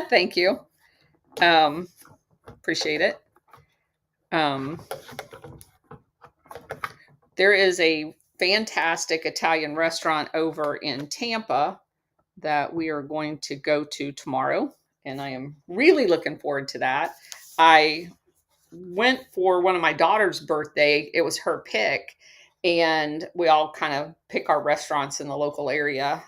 Thank you. Appreciate it. Um, there is a fantastic Italian restaurant over in Tampa that we are going to go to tomorrow, and I am really looking forward to that. I went for one of my daughter's birthday. It was her pick, and we all kind of pick our restaurants in the local area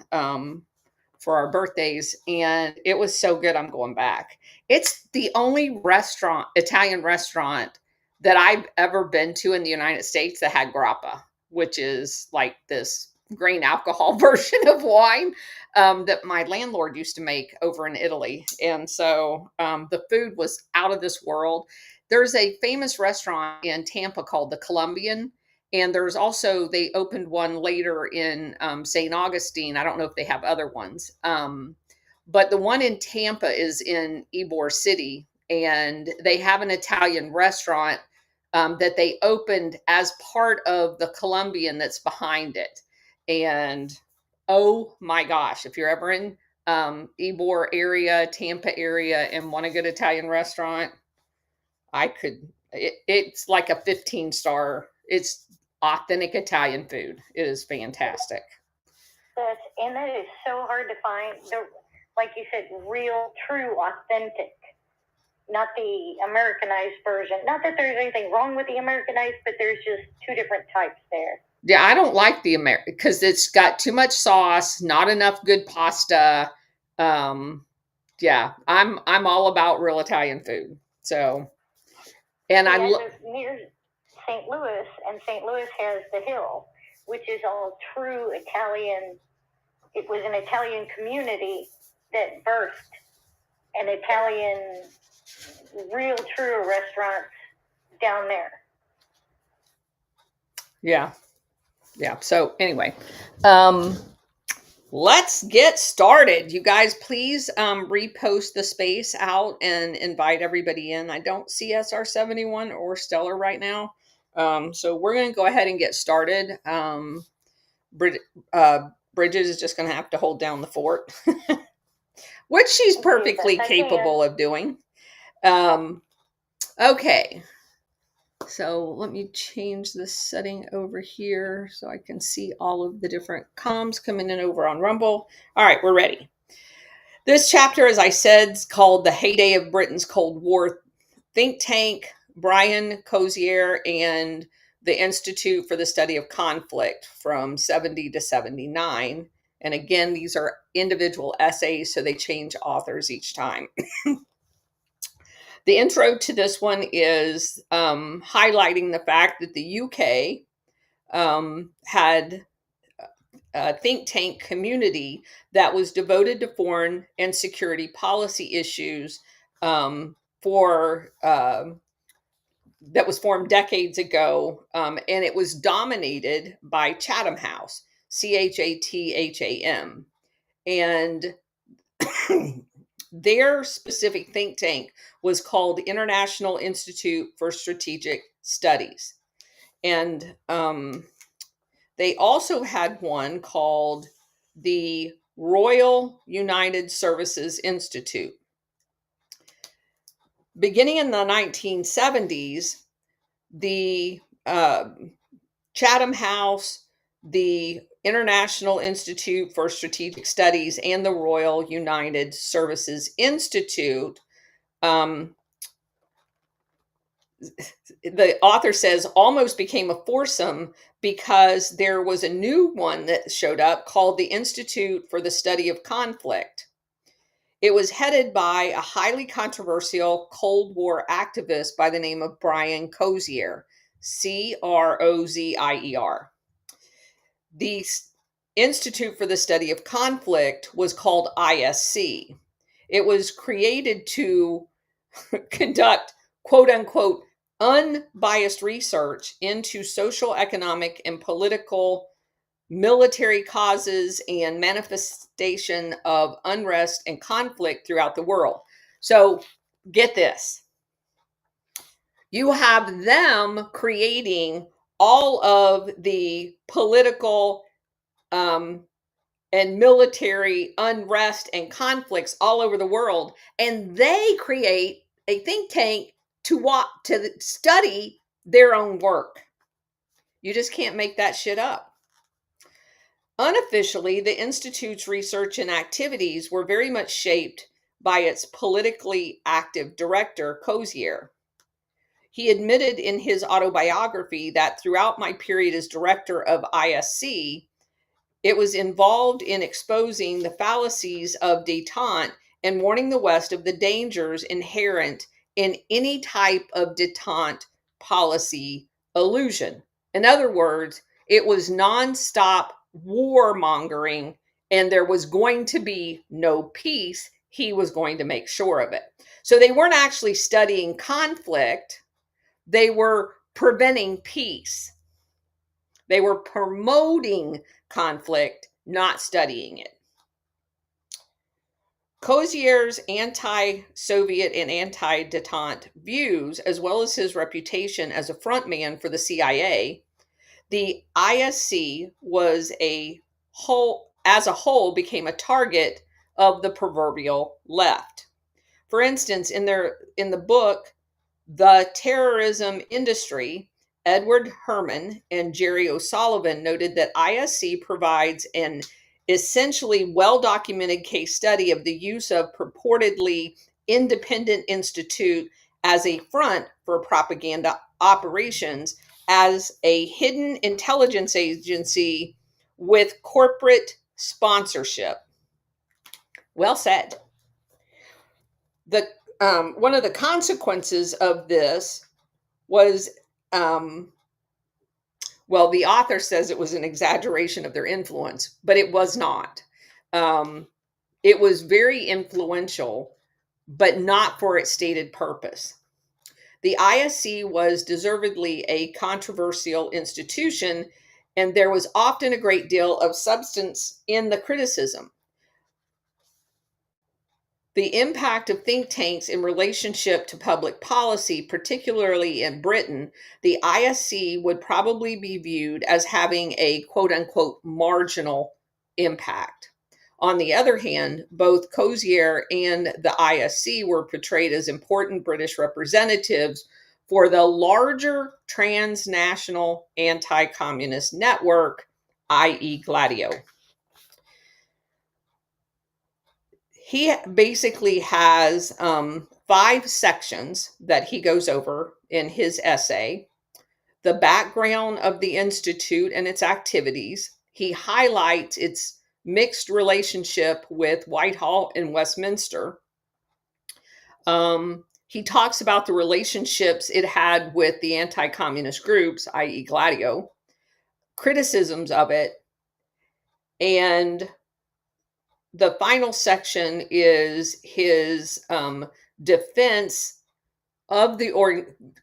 for our birthdays, and it was so good. I'm going back. It's the only restaurant, Italian restaurant, that I've ever been to in the United States that had grappa, which is like this grain alcohol version of wine that my landlord used to make over in Italy. And so the food was out of this world. There's a famous restaurant in Tampa called the Colombian, and there's also, they opened one later in St. Augustine. I don't know if they have other ones. But the one in Tampa is in Ybor City, and they have an Italian restaurant that they opened as part of the Colombian that's behind it. And oh my gosh, if you're ever in Ybor area, Tampa area, and want a good Italian restaurant, it's like a 15-star. It's authentic Italian food. It is fantastic. And that is so hard to find. Like you said, real, true, authentic, not the Americanized version. Not that there's anything wrong with the Americanized, but there's just two different types there. Yeah, I don't like the American because it's got too much sauce, not enough good pasta. Yeah, I'm all about real Italian food. So, and I live near St. Louis, and St. Louis has the Hill, which is all true Italian. It was an Italian community that birthed an Italian, real true restaurant down there. Yeah. So anyway, let's get started. You guys, please repost the space out and invite everybody in. I don't see SR71 or Stellar right now. So we're going to go ahead and get started. Bridget is just going to have to hold down the fort, which she's perfectly capable of doing. Okay. So let me change the setting over here so I can see all of the different comms coming in over on Rumble. All right, we're ready. This chapter, as I said, is called The Heyday of Britain's Cold War Think Tank, Brian Cozier, and the Institute for the Study of Conflict from 70 to 79. And again, these are individual essays, so they change authors each time. The intro to this one is highlighting the fact that the UK had a think tank community that was devoted to foreign and security policy issues that was formed decades ago, and it was dominated by Chatham House, CHATHAM, and their specific think tank was called International Institute for Strategic Studies. And they also had one called the Royal United Services Institute. Beginning in the 1970s, the Chatham House, the International Institute for Strategic Studies, and the Royal United Services Institute, the author says, almost became a foursome because there was a new one that showed up called the Institute for the Study of Conflict. It was headed by a highly controversial Cold War activist by the name of Brian Cozier, Crozier. The Institute for the Study of Conflict was called ISC. It was created to conduct, quote unquote, unbiased research into social, economic, and political, military causes and manifestation of unrest and conflict throughout the world. So get this. You have them creating all of the political and military unrest and conflicts all over the world, and they create a think tank to study their own work. You just can't make that shit up. Unofficially, the Institute's research and activities were very much shaped by its politically active director, Cozier. He admitted in his autobiography that throughout my period as director of ISC, it was involved in exposing the fallacies of detente and warning the West of the dangers inherent in any type of detente policy illusion. In other words, it was nonstop warmongering, and there was going to be no peace. He was going to make sure of it. So they weren't actually studying conflict, they were preventing peace. They were promoting conflict, not studying it. Cozier's anti-Soviet and anti-detente views, as well as his reputation as a frontman for the CIA, the ISC as a whole became a target of the proverbial left. For instance, in the book The Terrorism Industry, Edward Herman and Jerry O'Sullivan noted that ISC provides an essentially well-documented case study of the use of purportedly independent institute as a front for propaganda operations as a hidden intelligence agency with corporate sponsorship. Well said. One of the consequences of this was, well, the author says it was an exaggeration of their influence, but it was not. It was very influential, but not for its stated purpose. The ISC was deservedly a controversial institution, and there was often a great deal of substance in the criticism. The impact of think tanks in relationship to public policy, particularly in Britain, the ISC would probably be viewed as having a quote unquote marginal impact. On the other hand, both Cozier and the ISC were portrayed as important British representatives for the larger transnational anti-communist network, i.e. Gladio. He basically has 5 sections that he goes over in his essay. The background of the Institute and its activities. He highlights its mixed relationship with Whitehall and Westminster. He talks about the relationships it had with the anti-communist groups, i.e. Gladio, criticisms of it, and the final section is his defense of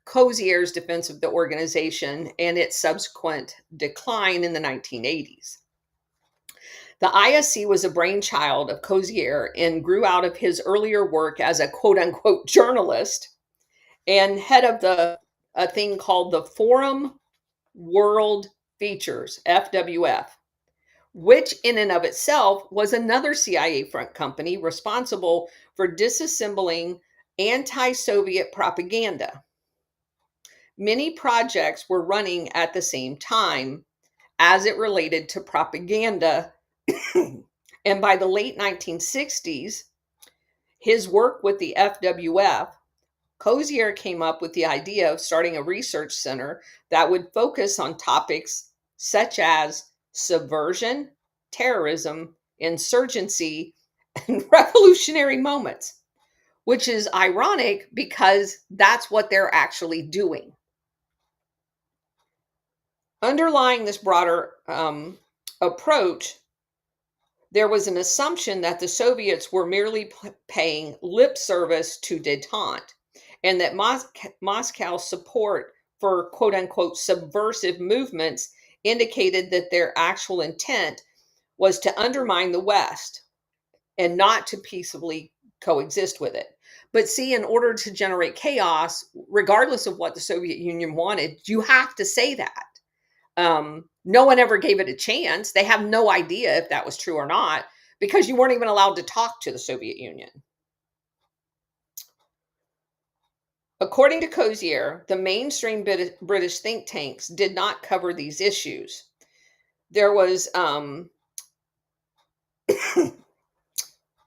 Cozier's defense of the organization and its subsequent decline in the 1980s. The ISC was a brainchild of Cozier and grew out of his earlier work as a quote unquote journalist and head of a thing called the Forum World Features, FWF, which in and of itself was another CIA front company responsible for disassembling anti-Soviet propaganda. Many projects were running at the same time as it related to propaganda. And by the late 1960s, his work with the FWF, Cozier came up with the idea of starting a research center that would focus on topics such as subversion, terrorism, insurgency, and revolutionary moments, which is ironic because that's what they're actually doing. Underlying this broader approach, there was an assumption that the Soviets were merely paying lip service to detente and that Moscow's support for quote unquote subversive movements indicated that their actual intent was to undermine the West and not to peaceably coexist with it. But see, in order to generate chaos, regardless of what the Soviet Union wanted, you have to say that. No one ever gave it a chance. They have no idea if that was true or not because you weren't even allowed to talk to the Soviet Union. According to Cozier, the mainstream British think tanks did not cover these issues. There was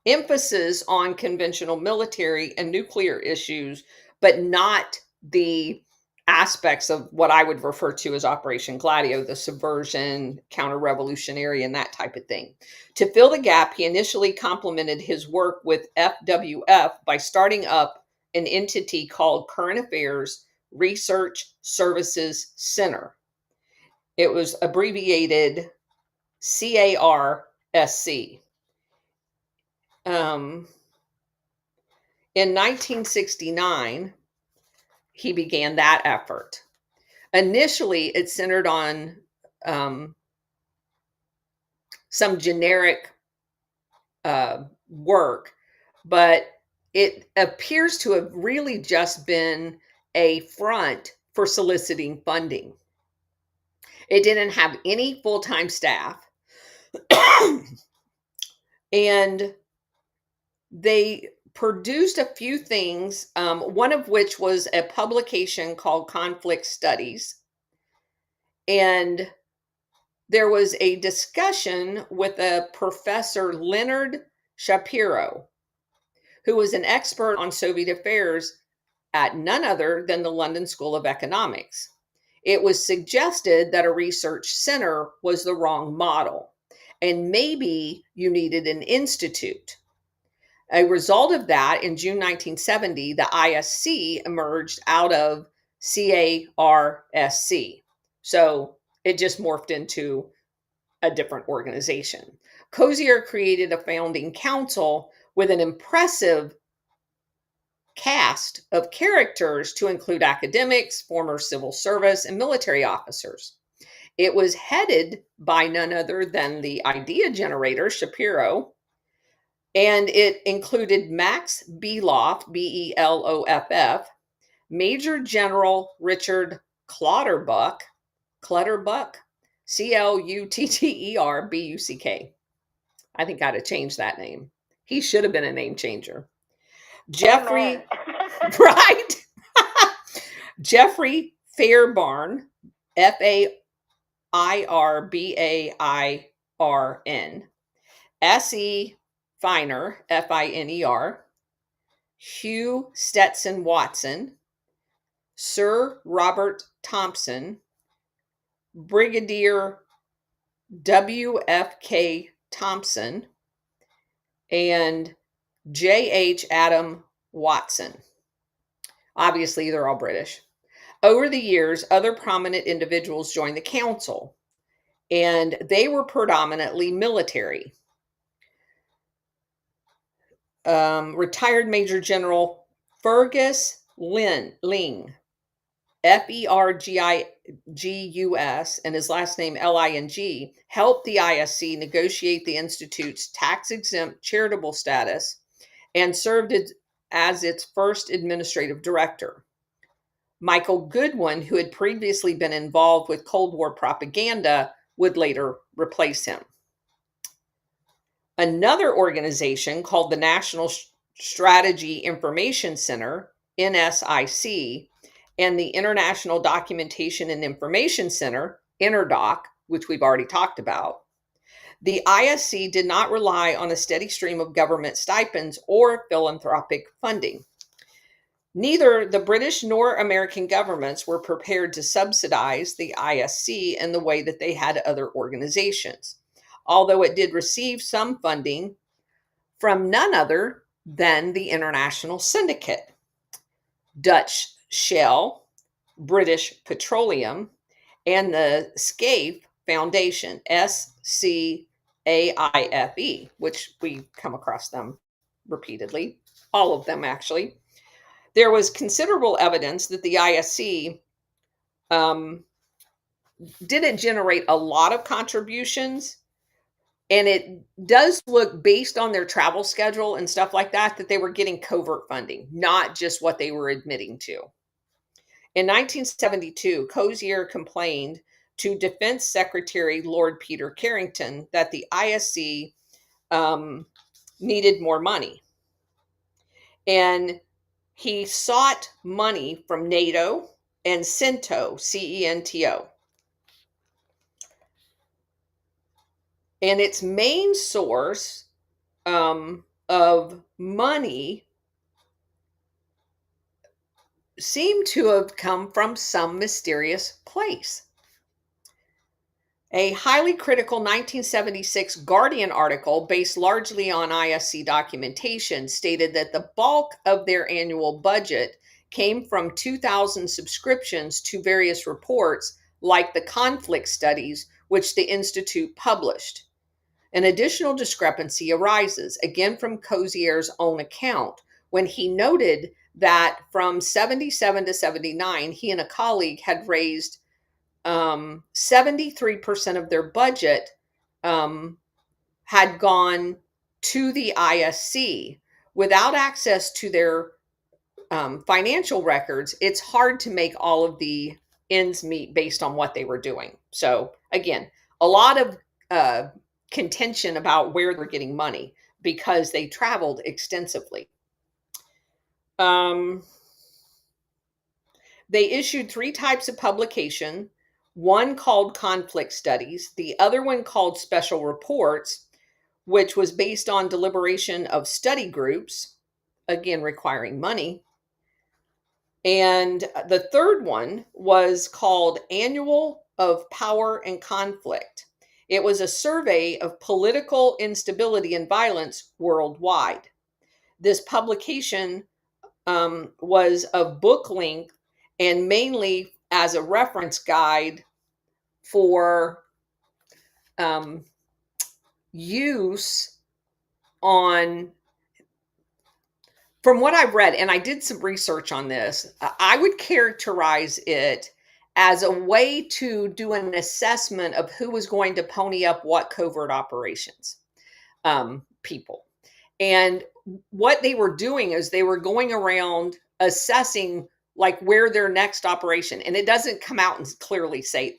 emphasis on conventional military and nuclear issues, but not the aspects of what I would refer to as Operation Gladio, the subversion, counter-revolutionary, and that type of thing. To fill the gap, he initially complemented his work with FWF by starting up an entity called Current Affairs Research Services Center. It was abbreviated CARSC. In 1969, he began that effort. Initially, it centered on some generic work, but it appears to have really just been a front for soliciting funding. It didn't have any full-time staff. And they produced a few things, one of which was a publication called Conflict Studies. And there was a discussion with a professor, Leonard Shapiro, who was an expert on Soviet affairs at none other than the London School of Economics. It was suggested that a research center was the wrong model, and maybe you needed an institute. A result of that, in June 1970, the ISC emerged out of CARSC. So it just morphed into a different organization. Cozier created a founding council with an impressive cast of characters to include academics, former civil service, and military officers. It was headed by none other than the idea generator, Shapiro, and it included Max Beloff, Beloff, Major General Richard Clutterbuck, Clutterbuck, Clutterbuck. I think I'd have changed that name. He should have been a name changer. Jeffrey, right? Jeffrey Fairbarn, Fairbarn, S.E. Finer, Finer, Hugh Stetson Watson, Sir Robert Thompson, Brigadier W.F.K. Thompson, and J.H. Adam Watson. Obviously, they're all British. Over the years, other prominent individuals joined the council, and they were predominantly military. Retired Major General Fergus Ling, Fergus, and his last name Ling, helped the ISC negotiate the Institute's tax-exempt charitable status and served as its first administrative director. Michael Goodwin, who had previously been involved with Cold War propaganda, would later replace him. Another organization called the National Strategy Information Center, NSIC, and the International Documentation and Information Center, INTERDOC, which we've already talked about. The ISC did not rely on a steady stream of government stipends or philanthropic funding. Neither the British nor American governments were prepared to subsidize the ISC in the way that they had other organizations, although it did receive some funding from none other than the International Syndicate, Dutch Shell, British Petroleum, and the SCAIFE Foundation, SCAIFE, which we come across them repeatedly, all of them actually. There was considerable evidence that the ISC didn't generate a lot of contributions, and it does look, based on their travel schedule and stuff like that, that they were getting covert funding, not just what they were admitting to. In 1972, Cozier complained to Defense Secretary Lord Peter Carrington that the ISC needed more money. And he sought money from NATO and CENTO, CENTO. And its main source of money seemed to have come from some mysterious place. A highly critical 1976 Guardian article, based largely on ISC documentation, stated that the bulk of their annual budget came from 2,000 subscriptions to various reports, like the conflict studies, which the Institute published. An additional discrepancy arises, again from Cozier's own account, when he noted that from 77 to 79, he and a colleague had raised 73% of their budget had gone to the ISC. Without access to their financial records, it's hard to make all of the ends meet based on what they were doing. So again, a lot of contention about where they're getting money because they traveled extensively. They issued 3 types of publication, one called conflict studies, the other one called special reports, which was based on deliberation of study groups, again requiring money. And the third one was called Annual of Power and Conflict. It was a survey of political instability and violence worldwide. This publication was of book length and mainly as a reference guide for use on, from what I've read, and I did some research on this, I would characterize it as a way to do an assessment of who was going to pony up what covert operations people. And what they were doing is they were going around assessing like where their next operation, and it doesn't come out and clearly say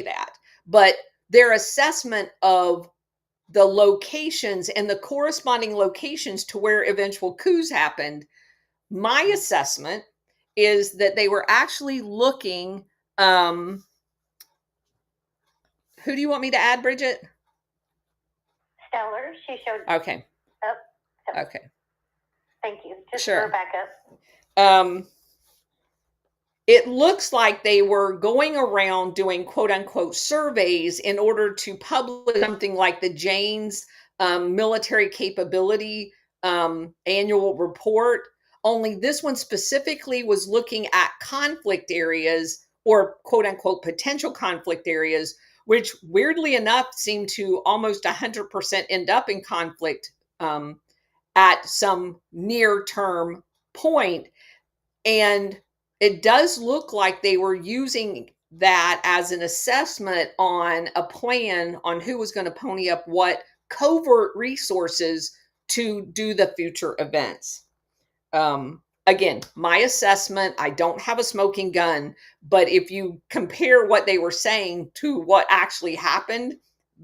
that, but their assessment of the locations and the corresponding locations to where eventual coups happened. My assessment is that they were actually looking, who do you want me to add, Bridget? Stellar, she showed. Okay. Oh, okay. Thank you. Just sure. go back up. It looks like they were going around doing quote unquote surveys in order to publish something like the Jane's military capability annual report. Only this one specifically was looking at conflict areas or quote unquote potential conflict areas, which weirdly enough seem to almost 100% end up in conflict at some near term point. And it does look like they were using that as an assessment on a plan on who was going to pony up what covert resources to do the future events. Again, my assessment, I don't have a smoking gun, but if you compare what they were saying to what actually happened,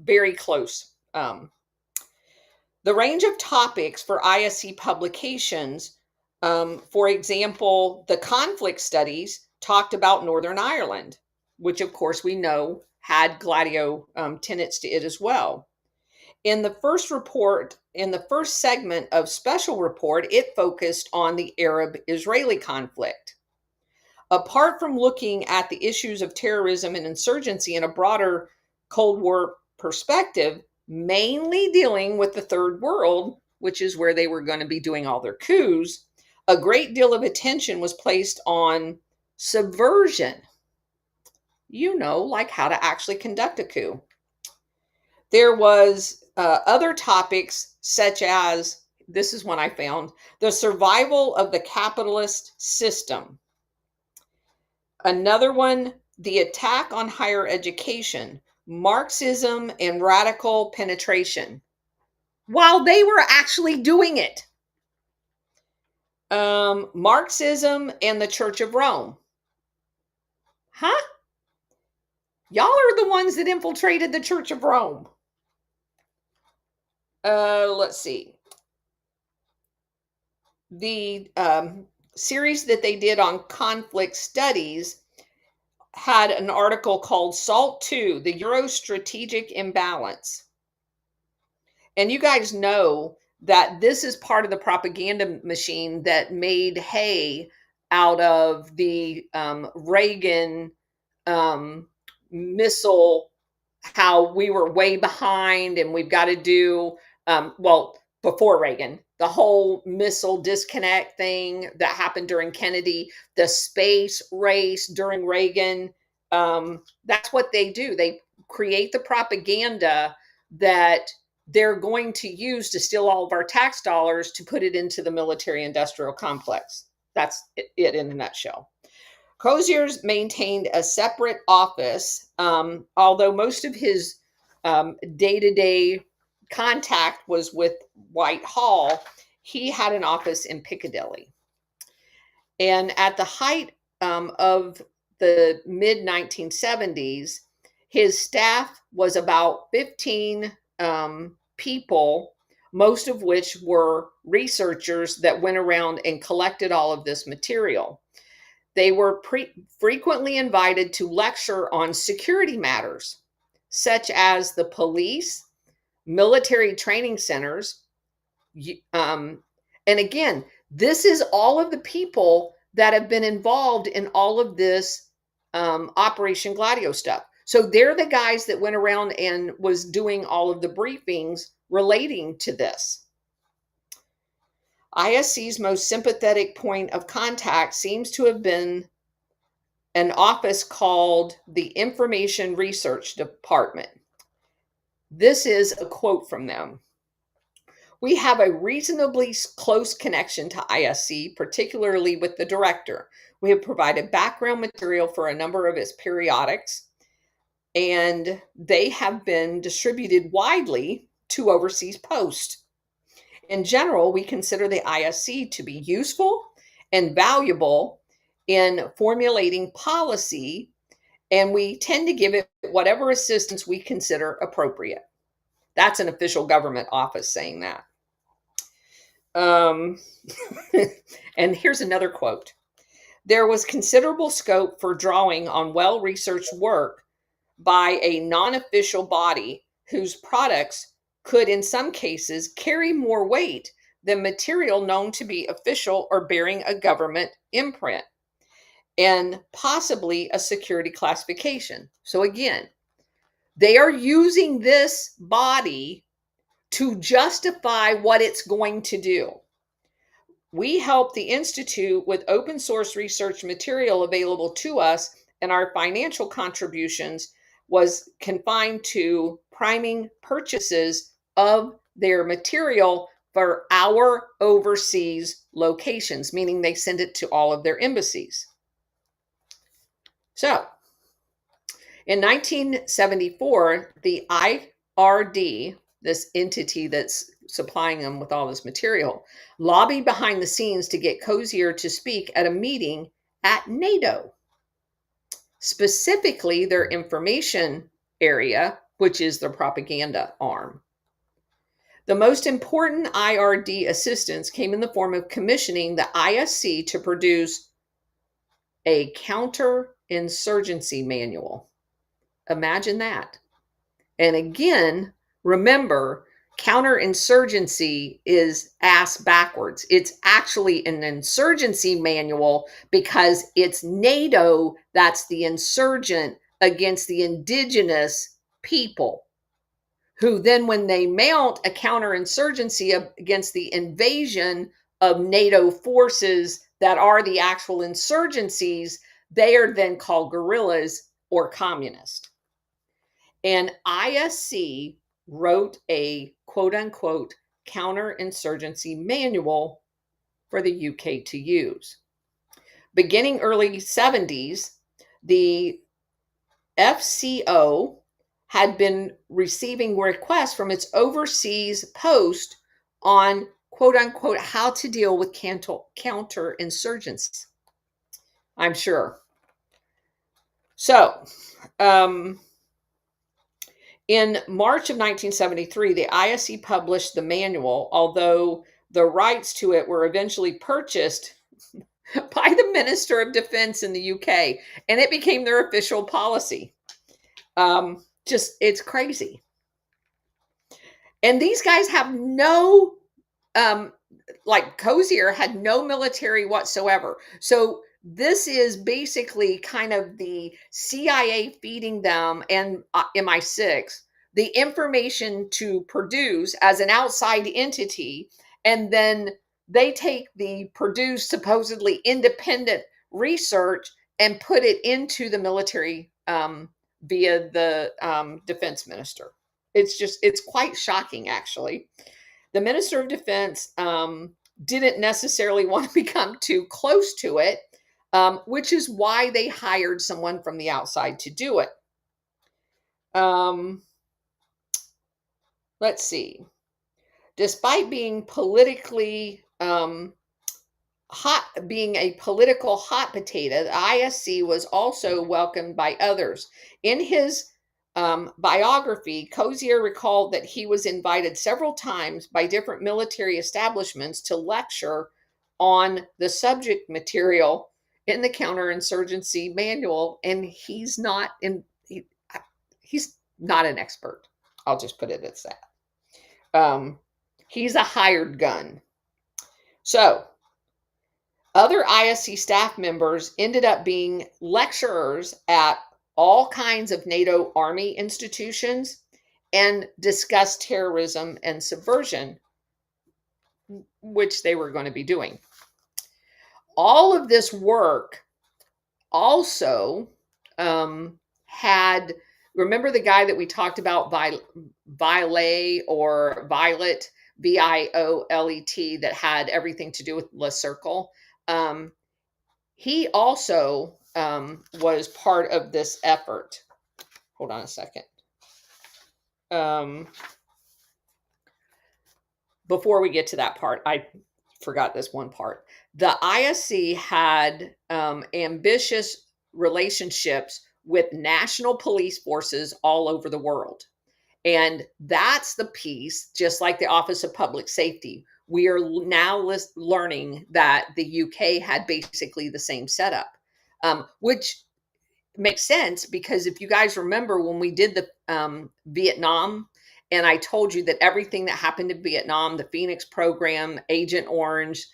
very close. The range of topics for ISC publications, for example, the conflict studies talked about Northern Ireland, which of course we know had Gladio tenets to it as well. In the first report, in the first segment of special report, it focused on the Arab-Israeli conflict. Apart from looking at the issues of terrorism and insurgency in a broader Cold War perspective, mainly dealing with the Third World, which is where they were going to be doing all their coups, a great deal of attention was placed on subversion. You know, like how to actually conduct a coup. There was other topics such as, this is one I found, the survival of the capitalist system. Another one, the attack on higher education, Marxism and radical penetration, while they were actually doing it. Marxism and the Church of Rome. Huh? Y'all are the ones that infiltrated the Church of Rome. Let's see. The series that they did on conflict studies had an article called SALT II, the Euro Strategic Imbalance. And you guys know that this is part of the propaganda machine that made hay out of the Reagan missile, how we were way behind and we've got to do, well, before Reagan, the whole missile disconnect thing that happened during Kennedy, the space race during Reagan. That's what they do. They create the propaganda that they're going to use to steal all of our tax dollars to put it into the military industrial complex. That's it in a nutshell. Cozier's maintained a separate office, although most of his day-to-day contact was with Whitehall. He had an office in Piccadilly. And at the height of the mid 1970s, his staff was about 15 people, most of which were researchers that went around and collected all of this material. They were frequently invited to lecture on security matters, such as the police, military training centers. And again, this is all of the people that have been involved in all of this Operation Gladio stuff. So they're the guys that went around and was doing all of the briefings relating to this. ISC's most sympathetic point of contact seems to have been an office called the Information Research Department. This is a quote from them. We have a reasonably close connection to ISC, particularly with the director. We have provided background material for a number of its periodics, and they have been distributed widely to overseas posts. In general, we consider the ISC to be useful and valuable in formulating policy, and we tend to give it whatever assistance we consider appropriate. That's an official government office saying that. And here's another quote. There was considerable scope for drawing on well-researched work by a non-official body whose products could, in some cases, carry more weight than material known to be official or bearing a government imprint, and possibly a security classification. So again, they are using this body to justify what it's going to do. We help the Institute with open source research material available to us, and our financial contributions was confined to priming purchases of their material for our overseas locations, meaning they send it to all of their embassies. So, in 1974, the IRD, this entity that's supplying them with all this material, lobbied behind the scenes to get Cozier to speak at a meeting at NATO, specifically their information area, which is the propaganda arm. The most important IRD assistance came in the form of commissioning the ISC to produce a counterinsurgency manual. Imagine that. And again, remember, counterinsurgency is ass backwards. It's actually an insurgency manual because it's NATO that's the insurgent against the indigenous people, who then, when they mount a counterinsurgency against the invasion of NATO forces that are the actual insurgencies, they are then called guerrillas or communist. And ISC wrote a quote unquote counterinsurgency manual for the UK to use. Beginning early 70s, the FCO had been receiving requests from its overseas post on quote unquote how to deal with counterinsurgency. I'm sure. So, in March of 1973, the ISC published the manual, although the rights to it were eventually purchased by the Minister of Defense in the UK, and it became their official policy. It's crazy. And these guys have no, like Cozier had no military whatsoever. So this is basically kind of the CIA feeding them and MI6 the information to produce as an outside entity, and then they take the produced supposedly independent research and put it into the military via the defense minister. It's quite shocking, actually. The Minister of Defense didn't necessarily want to become too close to it, which is why they hired someone from the outside to do it. Let's see. Despite being politically being a political hot potato, the ISC was also welcomed by others. In his biography, Cozier recalled that he was invited several times by different military establishments to lecture on the subject material in the counterinsurgency manual, and he's not an expert. I'll just put it as that. He's a hired gun. So, other ISC staff members ended up being lecturers at all kinds of NATO army institutions and discussed terrorism and subversion, which they were going to be doing. All of this work also remember the guy that we talked about, Violet or Violet, Violet, that had everything to do with Le Cercle? He also was part of this effort. Hold on a second. Before we get to that part, I forgot this one part. The ISC had ambitious relationships with national police forces all over the world. And that's the piece, just like the Office of Public Safety. We are now learning that the UK had basically the same setup, which makes sense because if you guys remember when we did the Vietnam, and I told you that everything that happened in Vietnam, the Phoenix program, Agent Orange,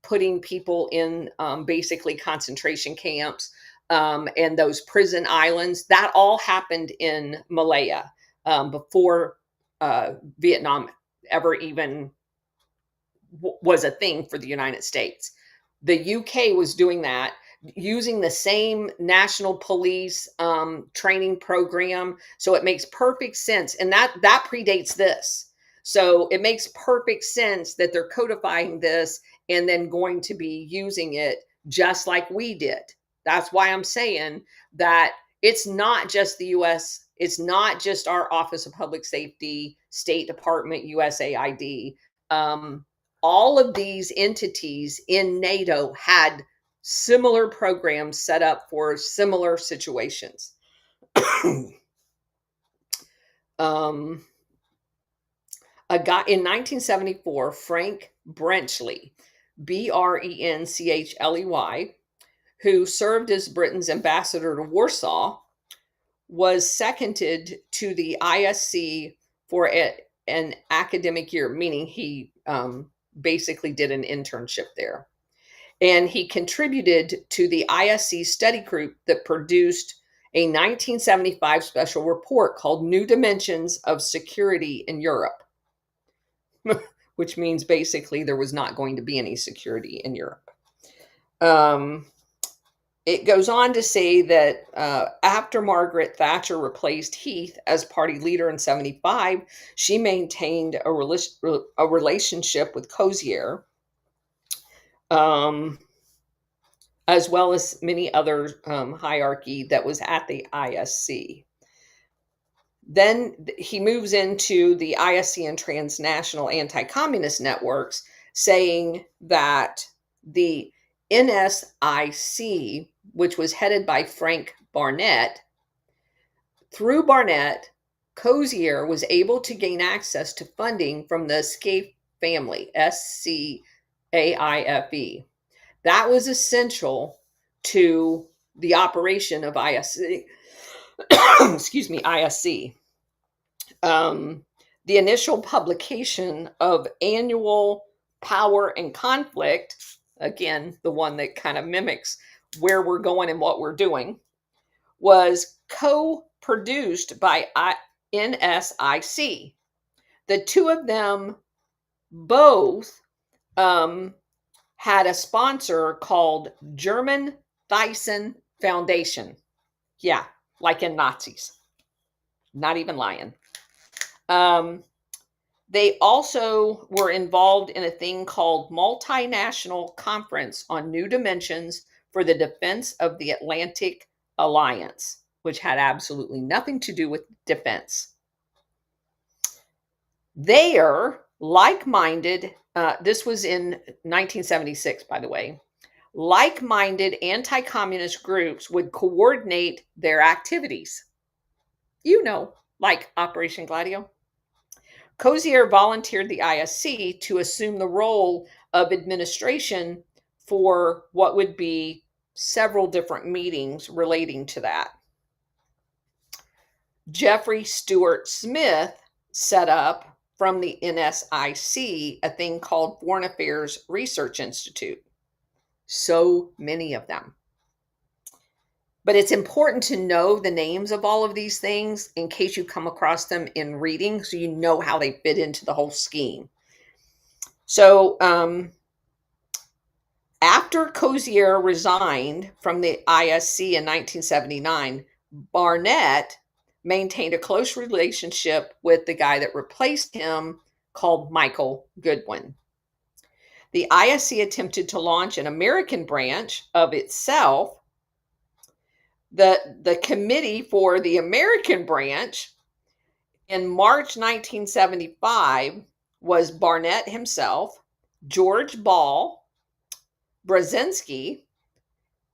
putting people in basically concentration camps, and those prison islands, that all happened in Malaya before Vietnam ever even was a thing for the United States. The UK was doing that using the same national police training program. So it makes perfect sense. And that predates this. So it makes perfect sense that they're codifying this and then going to be using it just like we did. That's why I'm saying that it's not just the US, it's not just our Office of Public Safety, State Department, USAID. All of these entities in NATO had similar programs set up for similar situations. A guy in 1974, Frank Brenchley, Brenchley, who served as Britain's ambassador to Warsaw, was seconded to the ISC for an academic year, meaning he basically did an internship there. And he contributed to the ISC study group that produced a 1975 special report called New Dimensions of Security in Europe, which means basically there was not going to be any security in Europe. It goes on to say that after Margaret Thatcher replaced Heath as party leader in 75, she maintained a relationship with Cozier, as well as many other hierarchy that was at the ISC. Then he moves into the ISC and Transnational anti-communist networks, saying that the NSIC, which was headed by Frank Barnett. Through Barnett, Cozier was able to gain access to funding from the Scaife family, SCAIFE. That was essential to the operation of ISC. Excuse me, ISC. The initial publication of Annual Power and Conflict, again, the one that kind of mimics where we're going and what we're doing, was co-produced by NSIC. The two of them both had a sponsor called German Thyssen Foundation. Yeah, like in Nazis. Not even lying. They also were involved in a thing called Multinational Conference on New Dimensions for the Defense of the Atlantic Alliance, which had absolutely nothing to do with defense. They are like-minded, this was in 1976, by the way, like-minded anti-communist groups would coordinate their activities. You know, like Operation Gladio. Cozier volunteered the ISC to assume the role of administration for what would be several different meetings relating to that. Jeffrey Stuart Smith set up from the NSIC a thing called Foreign Affairs Research Institute. So many of them. But it's important to know the names of all of these things in case you come across them in reading, so you know how they fit into the whole scheme. So after Cozier resigned from the ISC in 1979, Barnett maintained a close relationship with the guy that replaced him called Michael Goodwin. The ISC attempted to launch an American branch of itself. The committee for the American branch in March 1975 was Barnett himself, George Ball, Brzezinski,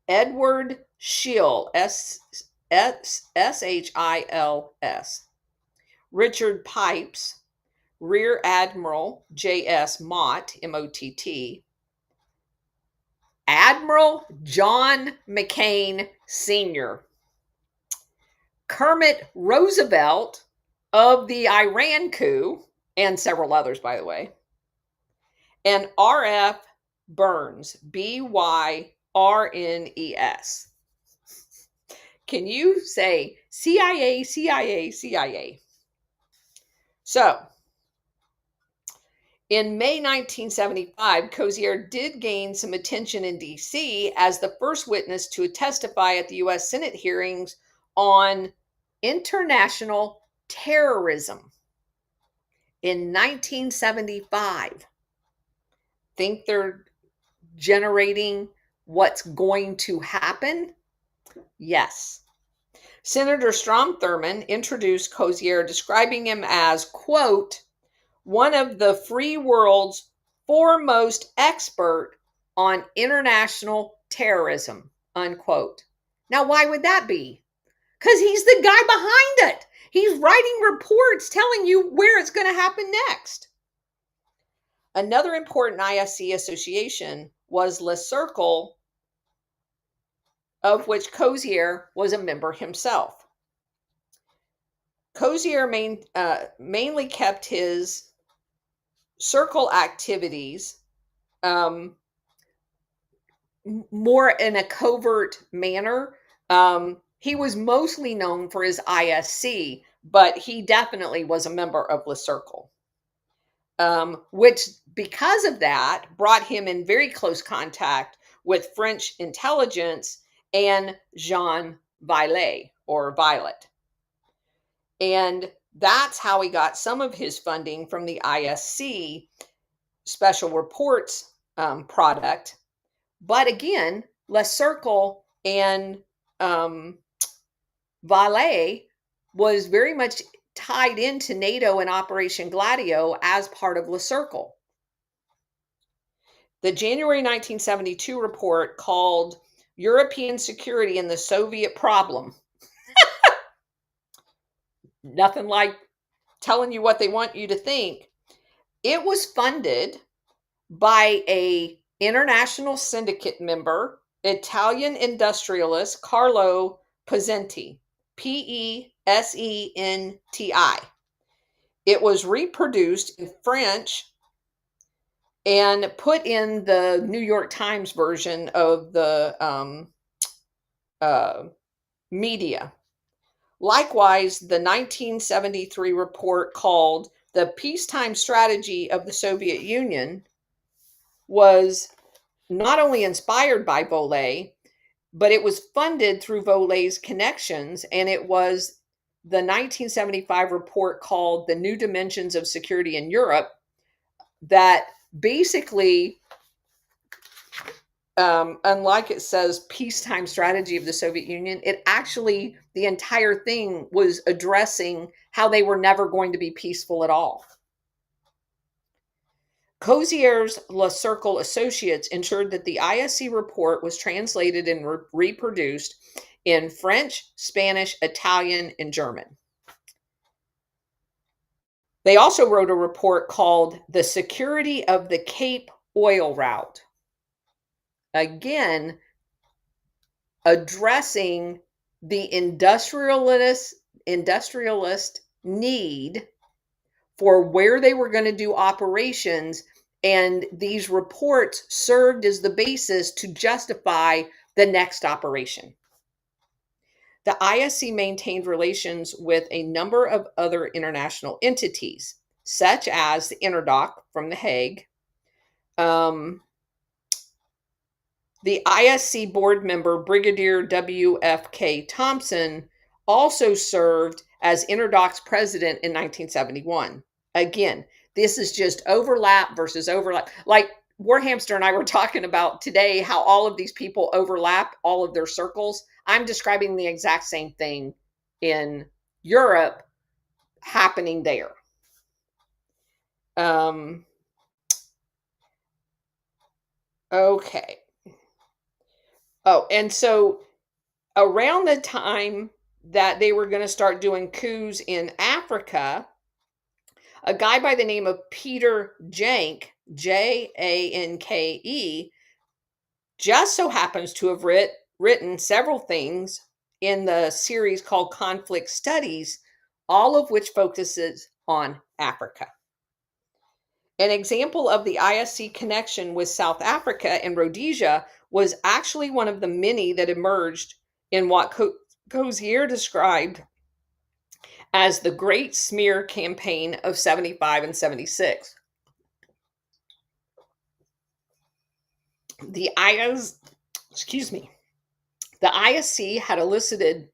Edward Schills, Shils, Richard Pipes, Rear Admiral J.S. Mott, M-O-T-T, Admiral John McCain Sr., Kermit Roosevelt of the Iran coup, and several others, by the way, and R.F. Burns, B-Y-R-N-E-S. Can you say CIA, CIA, CIA? So, in May 1975, Cozier did gain some attention in D.C. as the first witness to testify at the U.S. Senate hearings on international terrorism in 1975. Think they're generating what's going to happen? Yes. Senator Strom Thurmond introduced Cozier, describing him as, quote, one of the free world's foremost expert on international terrorism, unquote. Now, why would that be? Because he's the guy behind it. He's writing reports telling you where it's going to happen next. Another important ISC association was Le Cercle, of which Cozier was a member himself. Cozier mainly kept his circle activities more in a covert manner. He was mostly known for his ISC, but he definitely was a member of Le Cercle, which, because of that, brought him in very close contact with French intelligence and Jean Violet, or Violet. And that's how he got some of his funding from the ISC special reports product. But again, Le Cercle and Violet was very much tied into NATO and Operation Gladio as part of Le Cercle. The January 1972 report called European security and the Soviet problem. Nothing like telling you what they want you to think. It was funded by a international syndicate member, Italian industrialist Carlo Pezzenti, P-E-S-E-N-T-I. It was reproduced in French and put in the New York Times version of the media. Likewise, the 1973 report called The Peacetime Strategy of the Soviet Union was not only inspired by Volay, but it was funded through Volay's connections, and it was the 1975 report called The New Dimensions of Security in Europe that basically, unlike it says peacetime strategy of the Soviet Union, it actually, the entire thing was addressing how they were never going to be peaceful at all. Cozier's Le Cercle Associates ensured that the ISC report was translated and reproduced in French, Spanish, Italian, and German. They also wrote a report called The Security of the Cape Oil Route. Again, addressing the industrialist need for where they were going to do operations, and these reports served as the basis to justify the next operation. The ISC maintained relations with a number of other international entities, such as the Interdoc from The Hague. The ISC board member, Brigadier W.F.K. Thompson, also served as Interdoc's president in 1971. Again, this is just overlap versus overlap. Like Warhamster and I were talking about today, how all of these people overlap all of their circles. I'm describing the exact same thing in Europe happening there. Okay. Oh, and so around the time that they were going to start doing coups in Africa, a guy by the name of Peter Janke, Janke, just so happens to have written several things in the series called Conflict Studies, all of which focuses on Africa. An example of the ISC connection with South Africa and Rhodesia was actually one of the many that emerged in what Cozier described as the Great Smear Campaign of 75 and 76. The ISC had elicited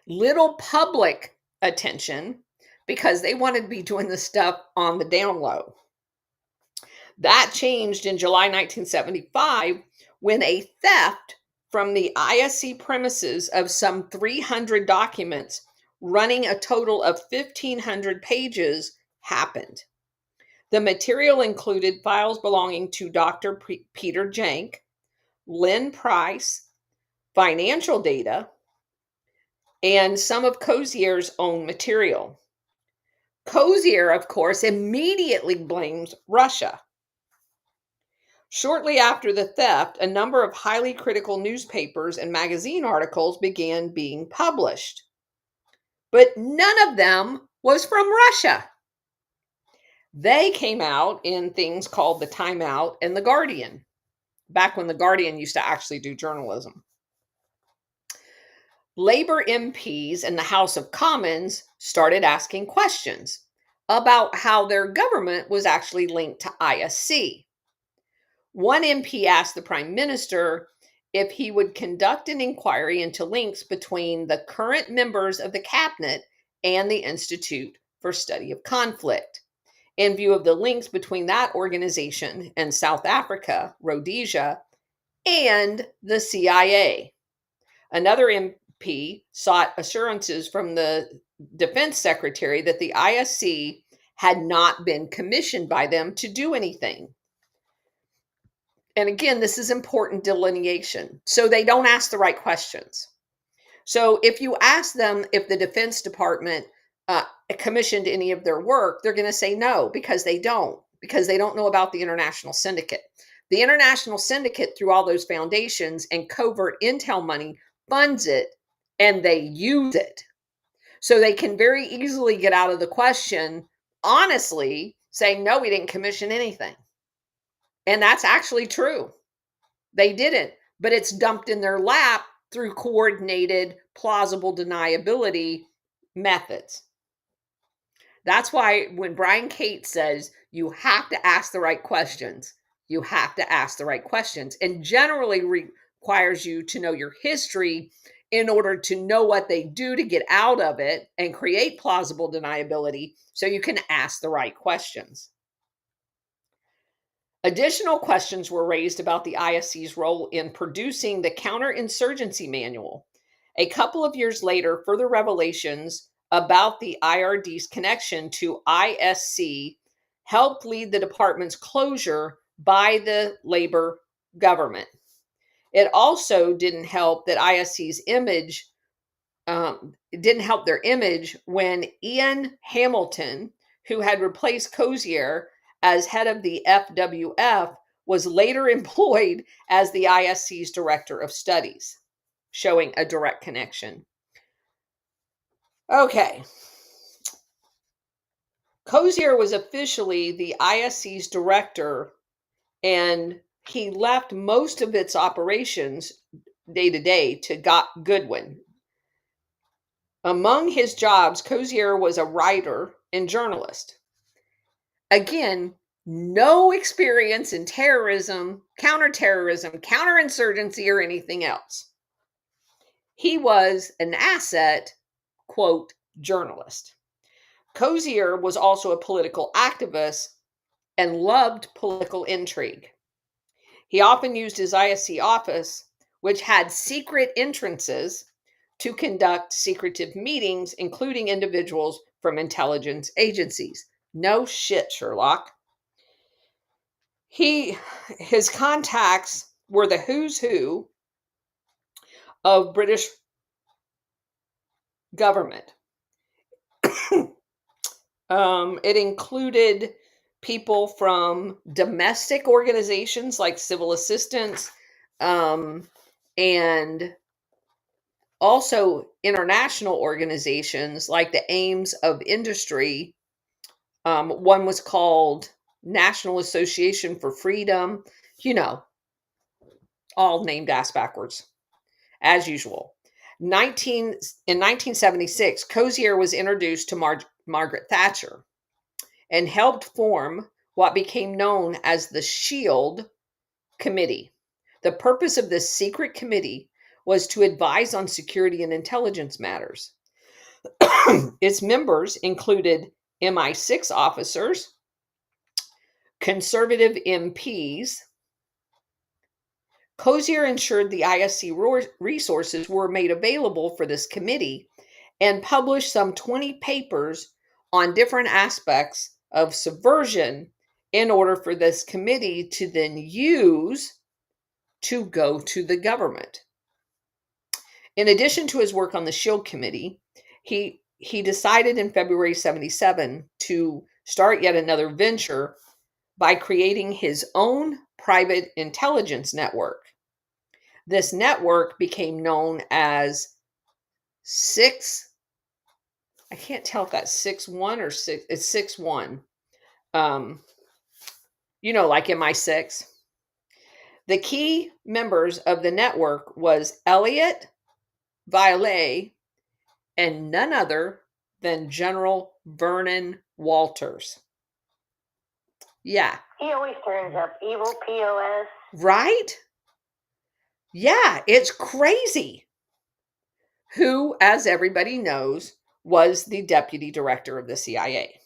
little public attention because they wanted to be doing this stuff on the down low. That changed in July 1975 when a theft from the ISC premises of some 300 documents running a total of 1,500 pages happened. The material included files belonging to Dr. Peter Janke, Lynn Price, financial data, and some of Cozier's own material. Cozier, of course, immediately blames Russia. Shortly after the theft, a number of highly critical newspapers and magazine articles began being published. But none of them was from Russia. They came out in things called the Time Out and the Guardian, back when the Guardian used to actually do journalism. Labor MPs in the House of Commons started asking questions about how their government was actually linked to ISC. One MP asked the Prime Minister if he would conduct an inquiry into links between the current members of the cabinet and the Institute for Study of Conflict, in view of the links between that organization and South Africa, Rhodesia, and the CIA. Another MP sought assurances from the Defense Secretary that the ISC had not been commissioned by them to do anything. And again, this is important delineation. So they don't ask the right questions. So if you ask them if the Defense Department commissioned any of their work, they're going to say no, because they don't know about the international syndicate. The international syndicate, through all those foundations and covert intel money, funds it, and they use it. So they can very easily get out of the question, honestly, saying, no, we didn't commission anything. And that's actually true. They didn't, but it's dumped in their lap through coordinated, plausible deniability methods. That's why when Brian Cates says you have to ask the right questions, you have to ask the right questions, and generally requires you to know your history in order to know what they do to get out of it and create plausible deniability so you can ask the right questions. Additional questions were raised about the ISC's role in producing the counterinsurgency manual. A couple of years later, further revelations about the IRD's connection to ISC helped lead the department's closure by the Labor government. It also didn't help that ISC's image, it didn't help their image when Ian Hamilton, who had replaced Cozier as head of the FWF, was later employed as the ISC's director of studies, showing a direct connection. Okay. Cozier was officially the ISC's director, and he left most of its operations day to day to Goodwin. Among his jobs, Cozier was a writer and journalist. Again, no experience in terrorism, counterterrorism, counterinsurgency, or anything else. He was an asset, quote, journalist. Cozier was also a political activist and loved political intrigue. He often used his ISC office, which had secret entrances, to conduct secretive meetings, including individuals from intelligence agencies. No shit, Sherlock. His contacts were the who's who of British government. It included people from domestic organizations like civil assistance, and also international organizations like the Aims of Industry. One was called National Association for Freedom, all named ass backwards, as usual. In 1976, Cozier was introduced to Margaret Thatcher and helped form what became known as the Shield Committee. The purpose of this secret committee was to advise on security and intelligence matters. Its members included MI6 officers, conservative MPs. Cozier ensured the ISC resources were made available for this committee and published some 20 papers on different aspects of subversion in order for this committee to then use to go to the government. In addition to his work on the Shield Committee, he decided in February 77 to start yet another venture by creating his own private intelligence network. This network became known as I can't tell if that's 6-1 or 6, it's 6-1. Like MI6. The key members of the network was Elliot Violet and none other than General Vernon Walters. Yeah. He always turns up evil POS. Right? Yeah, it's crazy. Who, as everybody knows, was the deputy director of the CIA.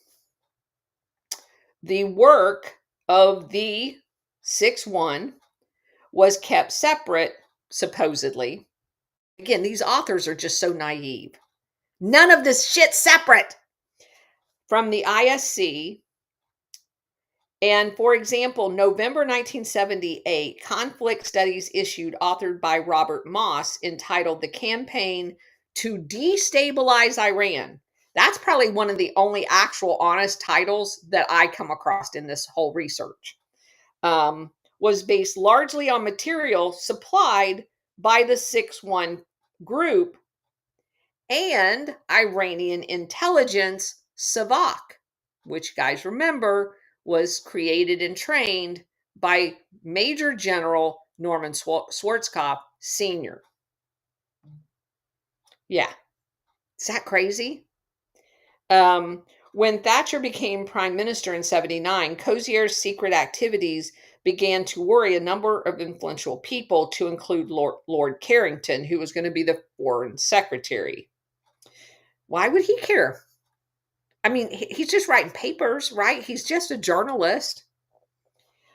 The work of the 6-1 was kept separate, supposedly. Again, these authors are just so naive. None of this shit's separate from the ISC And for example, November 1978, conflict studies issued authored by Robert Moss entitled The Campaign to Destabilize Iran. That's probably one of the only actual honest titles that I come across in this whole research. Was based largely on material supplied by the 6-1 group and Iranian intelligence, Savak, which, guys, remember, was created and trained by Major General Norman Schwarzkopf Sr. Yeah, is that crazy? When Thatcher became prime minister in 79, Cozier's secret activities began to worry a number of influential people, to include Lord Carrington, who was going to be the foreign secretary. Why would he care? I mean, he's just writing papers, right? He's just a journalist.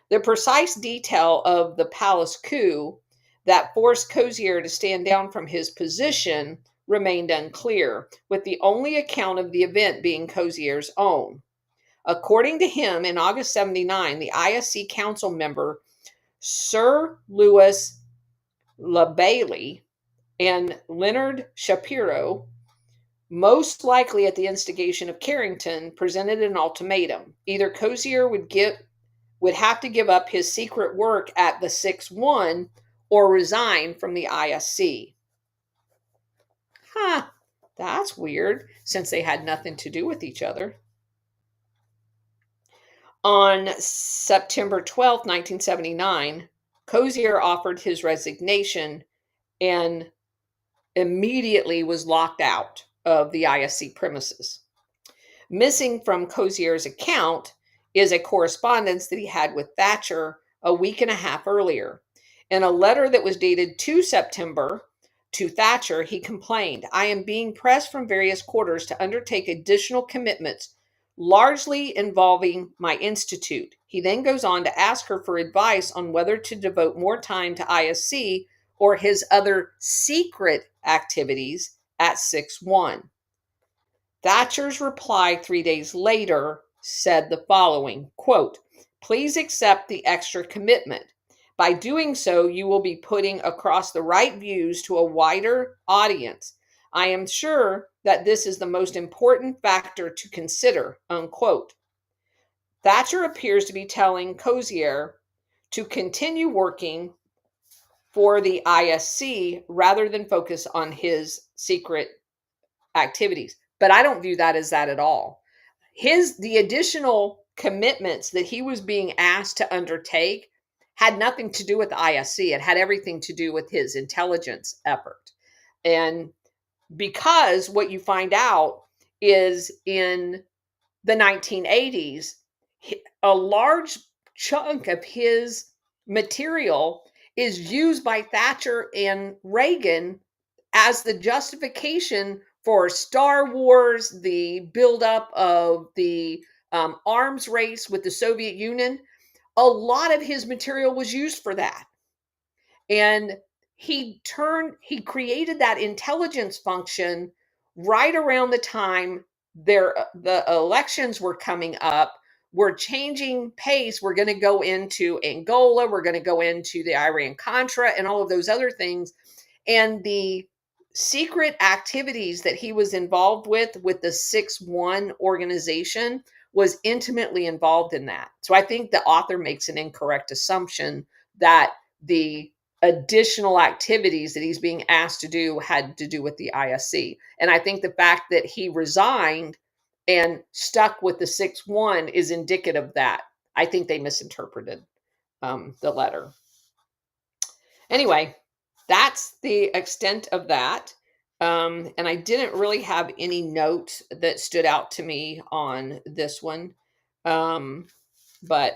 The precise detail of the palace coup that forced Cozier to stand down from his position remained unclear, with the only account of the event being Cozier's own. According to him, in August 79, the ISC council member Sir Louis LaBailey and Leonard Shapiro, most likely at the instigation of Carrington, presented an ultimatum. Either Cozier would have to give up his secret work at the 6-1 or resign from the ISC. Huh, that's weird, since they had nothing to do with each other. On September 12, 1979, Cozier offered his resignation and immediately was locked out of the ISC premises. Missing from Cozier's account is a correspondence that he had with Thatcher a week and a half earlier. In a letter that was dated 2 September to Thatcher, he complained, "I am being pressed from various quarters to undertake additional commitments, largely involving my institute." He then goes on to ask her for advice on whether to devote more time to ISC or his other secret activities at 6-1. Thatcher's reply 3 days later said the following, quote, "Please accept the extra commitment. By doing so, you will be putting across the right views to a wider audience. I am sure that this is the most important factor to consider," unquote. Thatcher appears to be telling Cozier to continue working for the ISC rather than focus on his secret activities. But I don't view that as that at all. The additional commitments that he was being asked to undertake had nothing to do with the ISC. It had everything to do with his intelligence effort. And because what you find out is in the 1980s, a large chunk of his material is used by Thatcher and Reagan as the justification for Star Wars, the buildup of the arms race with the Soviet Union. A lot of his material was used for that. And he created that intelligence function right around the time the elections were coming up. We're changing pace. We're going to go into Angola. We're going to go into the Iran Contra and all of those other things. And the secret activities that he was involved with the 6-1 organization was intimately involved in that. So I think the author makes an incorrect assumption that the additional activities that he's being asked to do had to do with the ISC. And I think the fact that he resigned and stuck with the 6-1 is indicative of that. I think they misinterpreted the letter. Anyway, that's the extent of that. And I didn't really have any notes that stood out to me on this one. But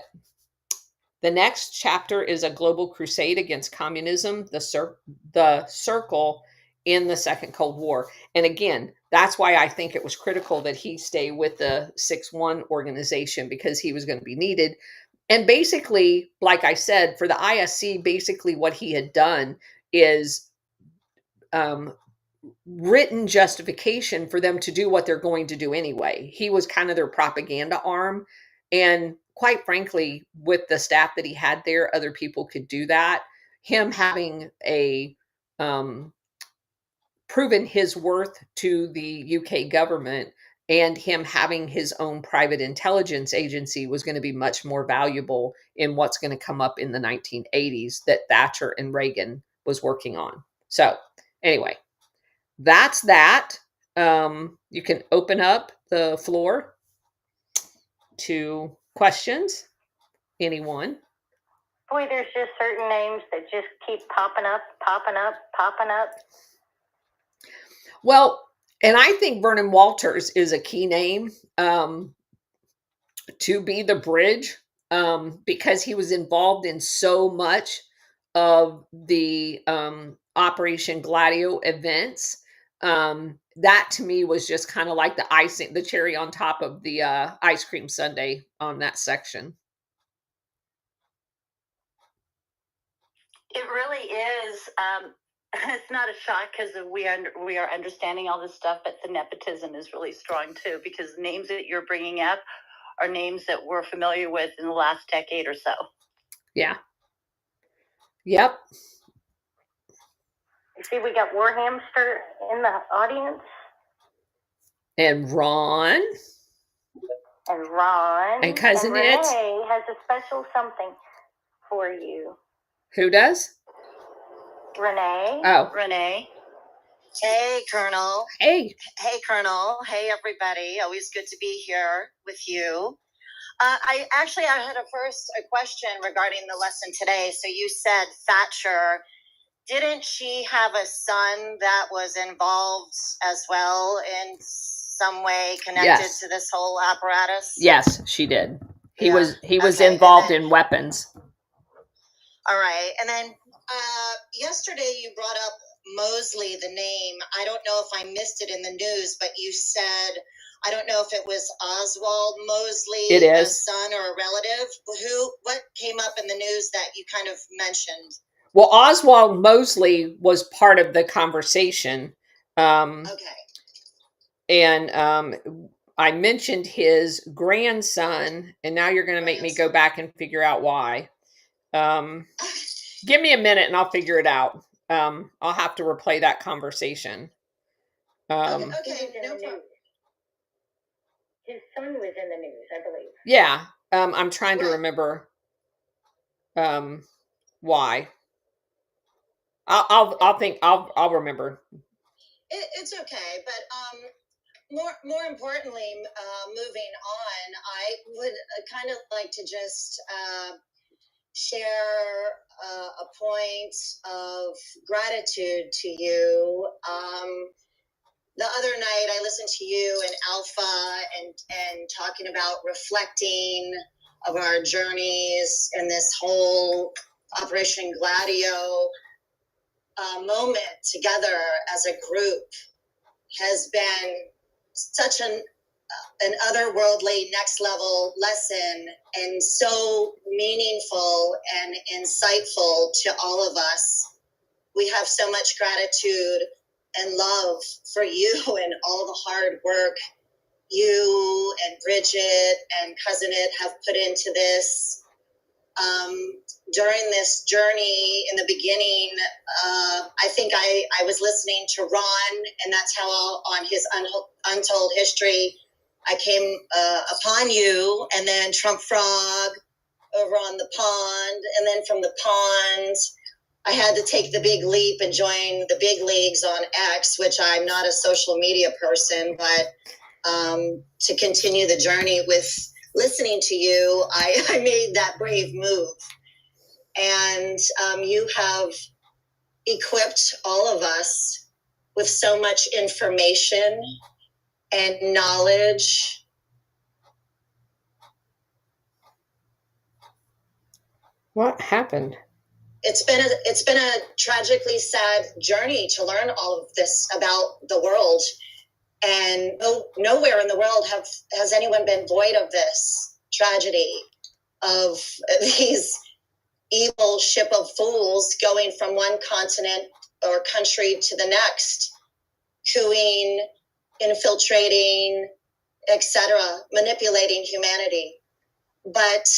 the next chapter is a global crusade against communism, the circle in the Second Cold War. And again, that's why I think it was critical that he stay with the 6-1 organization, because he was going to be needed. And basically, like I said, for the ISC, basically what he had done is written justification for them to do what they're going to do anyway. He was kind of their propaganda arm. And quite frankly, with the staff that he had there, other people could do that. Him having a proven his worth to the UK government and him having his own private intelligence agency was going to be much more valuable in what's going to come up in the 1980s that Thatcher and Reagan was working on. So, anyway, that's that. You can open up the floor to questions. Anyone? Boy, there's just certain names that just keep popping up, popping up, popping up. Well, and I think Vernon Walters is a key name to be the bridge because he was involved in so much of the Operation Gladio events. That to me was just kind of like the icing, the cherry on top of the ice cream sundae on that section. It really is. It's not a shock because we are understanding all this stuff, but the nepotism is really strong too, because the names that you're bringing up are names that we're familiar with in the last decade or so. Yeah. Yep. You see, we got War Hamster in the audience. And Ron. And Ron. And Cousin Renee It. has a special something for you. Who does? Renee. Oh. Renee. Hey, Colonel. Hey. Hey, Colonel. Hey, everybody. Always good to be here with you. I had a question regarding the lesson today. So you said Thatcher. Didn't she have a son that was involved as well in some way connected to this whole apparatus? Yes, she did. He was Okay, involved in weapons. All right. And then yesterday you brought up Mosley, the name. I don't know if I missed it in the news, but you said, I don't know if it was Oswald Mosley, It is. a son or a relative. What came up in the news that you kind of mentioned? Well, Oswald Mosley was part of the conversation. Okay. And I mentioned his grandson, and now you're going to make me go back and figure out why. Give me a minute and I'll figure it out. I'll have to replay that conversation. Okay, no problem. His son was in the news, I believe. Yeah. I'm trying to remember why. I'll remember. It's okay, but more importantly, moving on, I would kind of like to just share a point of gratitude to you. The other night, I listened to you and Alpha and talking about reflecting of our journeys and this whole Operation Gladio moment together as a group has been such an otherworldly next level lesson and so meaningful and insightful to all of us. We have so much gratitude and love for you and all the hard work you and Bridget and Cousin It have put into this. During this journey in the beginning, I think I was listening to Ron, and that's how on his Untold History, I came upon you, and then Trump Frog over on the pond, and then from the pond, I had to take the big leap and join the big leagues on X, which I'm not a social media person, but to continue the journey with listening to you, I made that brave move. And you have equipped all of us with so much information and knowledge. What happened? It's been a tragically sad journey to learn all of this about the world. And nowhere in the world has anyone been void of this tragedy of these evil ship of fools going from one continent or country to the next, cooing, infiltrating, etc., manipulating humanity. but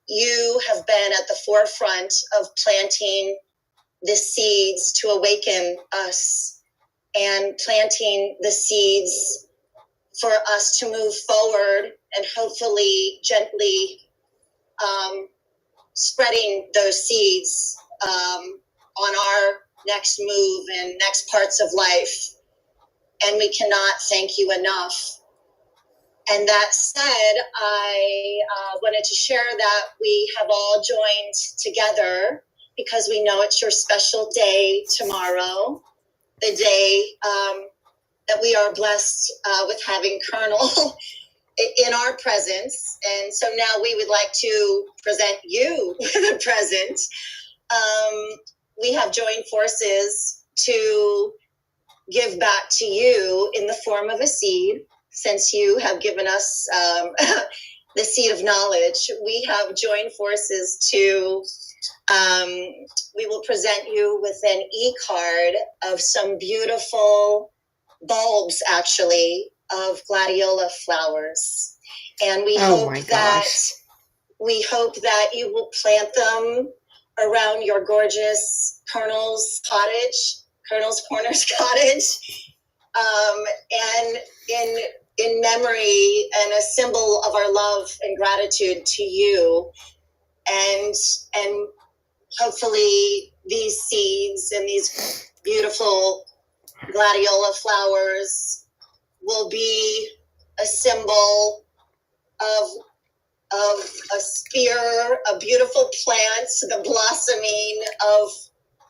you have been at the forefront of planting the seeds to awaken us and planting the seeds for us to move forward and hopefully gently spreading those seeds on our next move and next parts of life. And we cannot thank you enough. And that said, I wanted to share that we have all joined together because we know it's your special day tomorrow, the day that we are blessed with having Colonel in our presence. And so now we would like to present you with a present. We have joined forces to give back to you in the form of a seed, since you have given us the seed of knowledge. We have joined forces to, we will present you with an e-card of some beautiful bulbs, actually, of gladiola flowers. And we hope that you will plant them around your gorgeous Colonel's Corners cottage, and in memory and a symbol of our love and gratitude to you, and hopefully these seeds and these beautiful gladiola flowers will be a symbol of a spear, a beautiful plant, the blossoming of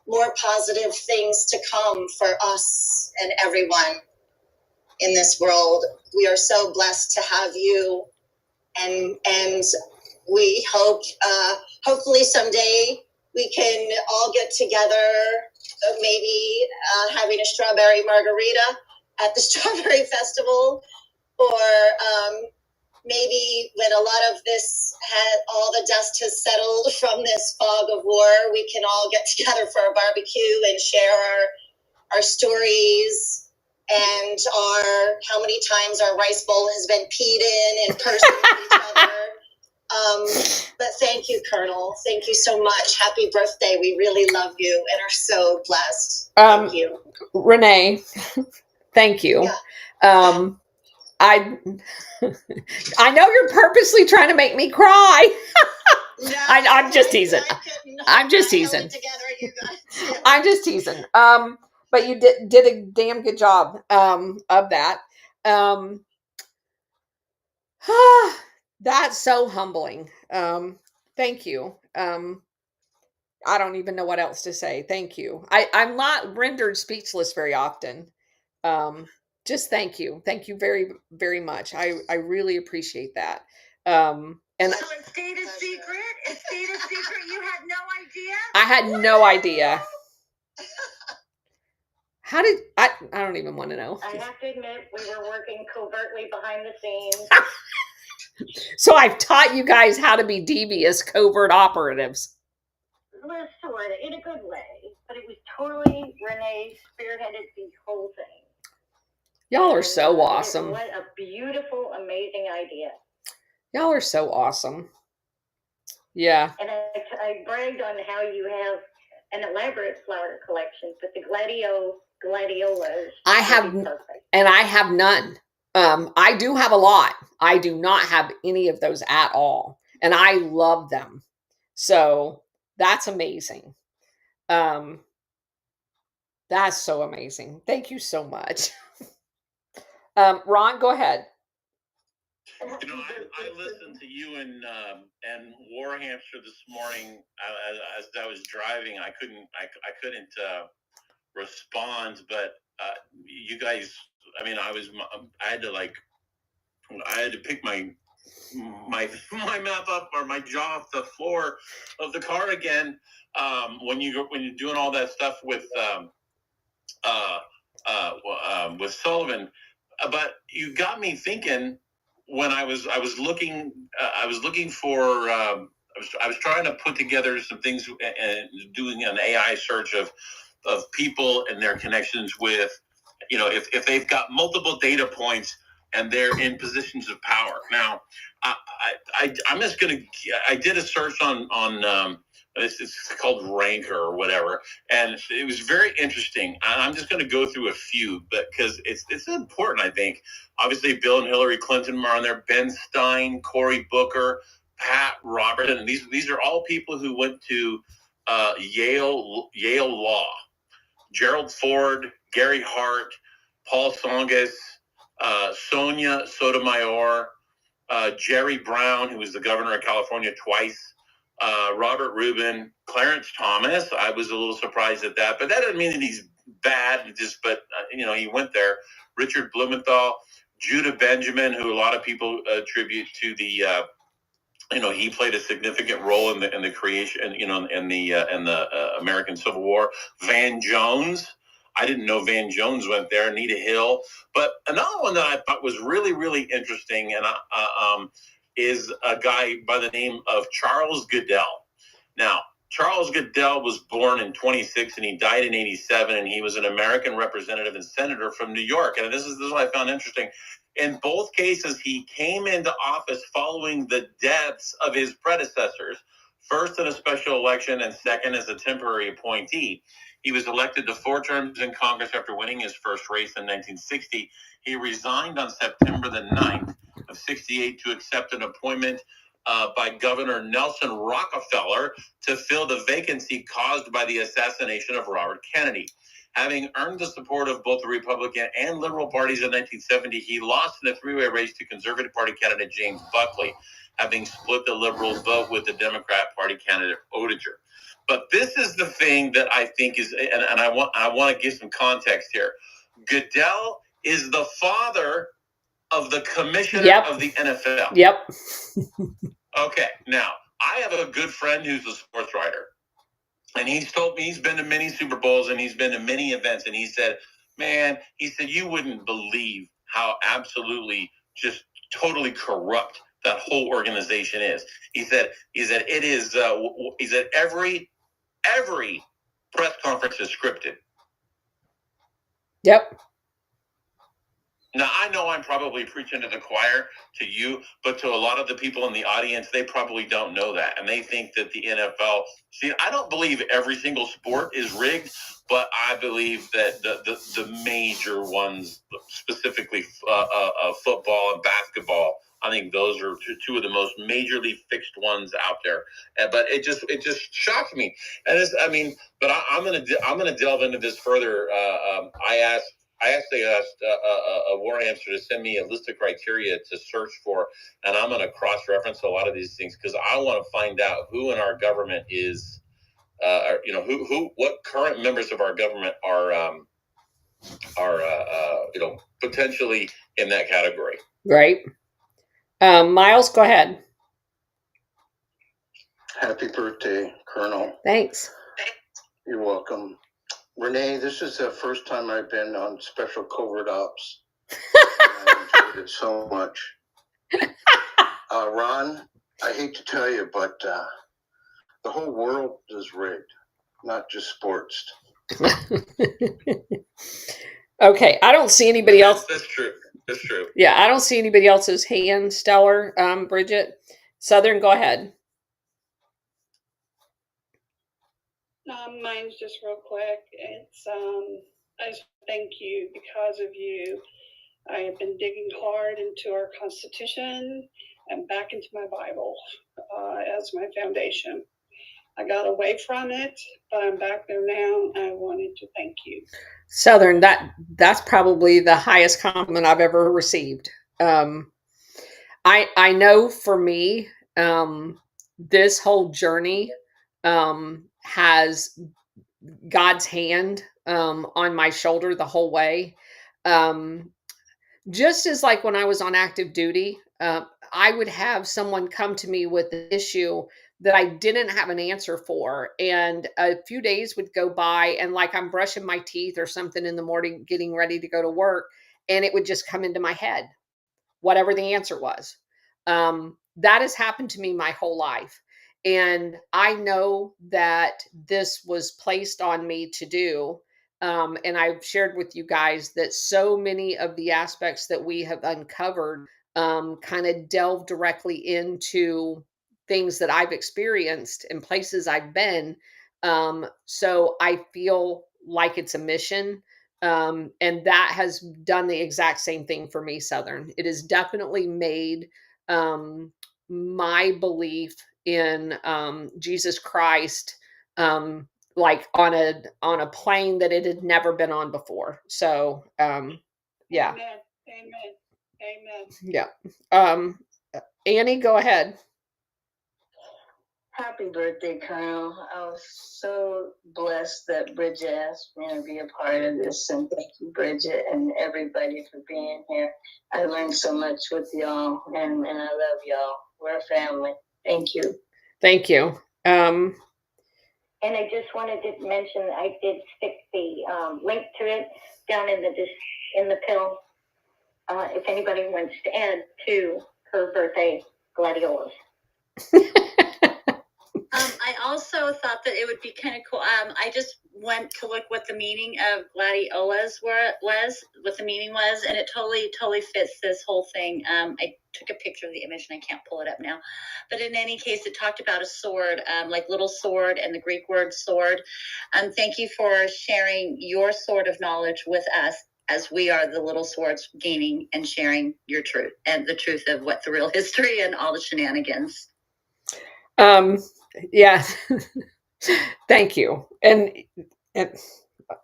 more positive things to come for us and everyone in this world. We are so blessed to have you, and we hope hopefully someday we can all get together, maybe having a strawberry margarita at the Strawberry Festival, or maybe when a lot of this all the dust has settled from this fog of war, we can all get together for a barbecue and share our stories and how many times our rice bowl has been peed in person with each other. But thank you, Colonel. Thank you so much. Happy birthday. We really love you and are so blessed. Thank you. Renee, thank you. Yeah. I know you're purposely trying to make me cry. No, I'm just teasing. I'm just teasing. I'm just teasing. But you did a damn good job of that. That's so humbling. Thank you. I don't even know what else to say. Thank you. I'm not rendered speechless very often. Just thank you. Thank you very, very much. I really appreciate that. And so it stayed a secret? It stayed a secret? You had no idea? I had no idea. How did I don't even want to know. I have to admit, we were working covertly behind the scenes. So I've taught you guys how to be devious covert operatives. Well, sort of, in a good way. But it was totally Renee spearheaded the whole thing. Y'all are so awesome. What a beautiful, amazing idea. Y'all are so awesome. Yeah. And I bragged on how you have an elaborate flower collection, but the gladiolas. I have none. I do have a lot. I do not have any of those at all. And I love them. So that's amazing. That's so amazing. Thank you so much. Ron, go ahead. You know, I listened to you and War Hamster this morning as I was driving. I couldn't respond, but you guys. I mean, I had to pick my mouth up or my jaw off the floor of the car again when you're doing all that stuff with Sullivan. But you got me thinking. When I was looking for I was trying to put together some things and doing an AI search of people and their connections with, you know, if they've got multiple data points and they're in positions of power. Now, I'm just going to. I did a search on it's called Ranker or whatever, and it was very interesting. I'm just going to go through a few, but because it's important, I think. Obviously, Bill and Hillary Clinton are on there. Ben Stein, Cory Booker, Pat Robertson. These are all people who went to Yale Law. Gerald Ford, Gary Hart, Paul Tsongas, Sonia Sotomayor, Jerry Brown, who was the governor of California twice, Robert Rubin, Clarence Thomas. I was a little surprised at that, but that doesn't mean that he's bad. But he went there. Richard Blumenthal, Judah Benjamin, who a lot of people attribute to the. He played a significant role in the creation, in the American Civil War. Van Jones. I didn't know Van Jones went there. Anita Hill. But another one that I thought was really, really interesting, and is a guy by the name of Charles Goodell. Now, Charles Goodell was born in 26 and he died in 87, and he was an American representative and senator from New York. And this is what I found interesting. In both cases, he came into office following the deaths of his predecessors, first in a special election and second as a temporary appointee. He was elected to 4 terms in Congress after winning his first race in 1960. He resigned on September the 9th of 68 to accept an appointment by Governor Nelson Rockefeller to fill the vacancy caused by the assassination of Robert Kennedy. Having earned the support of both the Republican and Liberal parties in 1970, he lost in a three-way race to Conservative Party candidate James Buckley, having split the Liberal vote with the Democrat Party candidate Oettinger. But this is the thing that I think is, and I want to give some context here. Goodell is the father of the commissioner of the NFL. Yep. Okay, now I have a good friend who's a sports writer. And he's told me he's been to many Super Bowls and he's been to many events. And he said, you wouldn't believe how absolutely just totally corrupt that whole organization is. He said it is, he said every press conference is scripted. Yep. Now, I know I'm probably preaching to the choir to you, but to a lot of the people in the audience, they probably don't know that. And they think that the NFL, I don't believe every single sport is rigged, but I believe that the major ones, specifically football and basketball, I think those are two of the most majorly fixed ones out there. But it just shocked me. And I'm gonna delve into this further. I actually asked a war hamster to send me a list of criteria to search for, and I'm going to cross-reference a lot of these things because I want to find out who in our government is, what current members of our government are potentially in that category. Right. Miles, go ahead. Happy birthday, Colonel. Thanks. You're welcome. Renee, this is the first time I've been on Special Covert Ops. I enjoyed it so much. Ron, I hate to tell you, but the whole world is rigged, not just sports. Okay, I don't see anybody else. That's true. That's true. Yeah, I don't see anybody else's hand, Stellar. Bridget. Southern, go ahead. Mine's just real quick. It's I just thank you. Because of you, I have been digging hard into our Constitution and back into my Bible as my foundation. I got away from it, but I'm back there now, and I wanted to thank you. Southern, that's probably the highest compliment I've ever received. I know for me, this whole journey has God's hand on my shoulder the whole way. Just as like when I was on active duty, I would have someone come to me with an issue that I didn't have an answer for. And a few days would go by and like I'm brushing my teeth or something in the morning, getting ready to go to work. And it would just come into my head, whatever the answer was. That has happened to me my whole life. And I know that this was placed on me to do And I've shared with you guys that so many of the aspects that we have uncovered kind of delve directly into things that I've experienced and places I've been. So I feel like it's a mission. And that has done the exact same thing for me, Southern. It has definitely made my belief in Jesus Christ like on a plane that it had never been on before. So yeah. Amen. Amen. Amen. Yeah. Annie, go ahead. Happy birthday, Colonel. I was so blessed that Bridget asked me to be a part of this. And thank you, Bridget, and everybody for being here. I learned so much with y'all, and I love y'all. We're a family. Thank you. Thank you. And I just wanted to mention, I did stick the link to it down in the pill. If anybody wants to add to her birthday gladiolas. I also thought that it would be kind of cool. I just went to look what the meaning of gladiolas what the meaning was, and it totally fits this whole thing. I took a picture of the image and I can't pull it up now. But in any case, it talked about a sword, like little sword, and the Greek word sword. Thank you for sharing your sword of knowledge with us, as we are the little swords gaining and sharing your truth and the truth of what the real history and all the shenanigans. Yeah. Thank you. And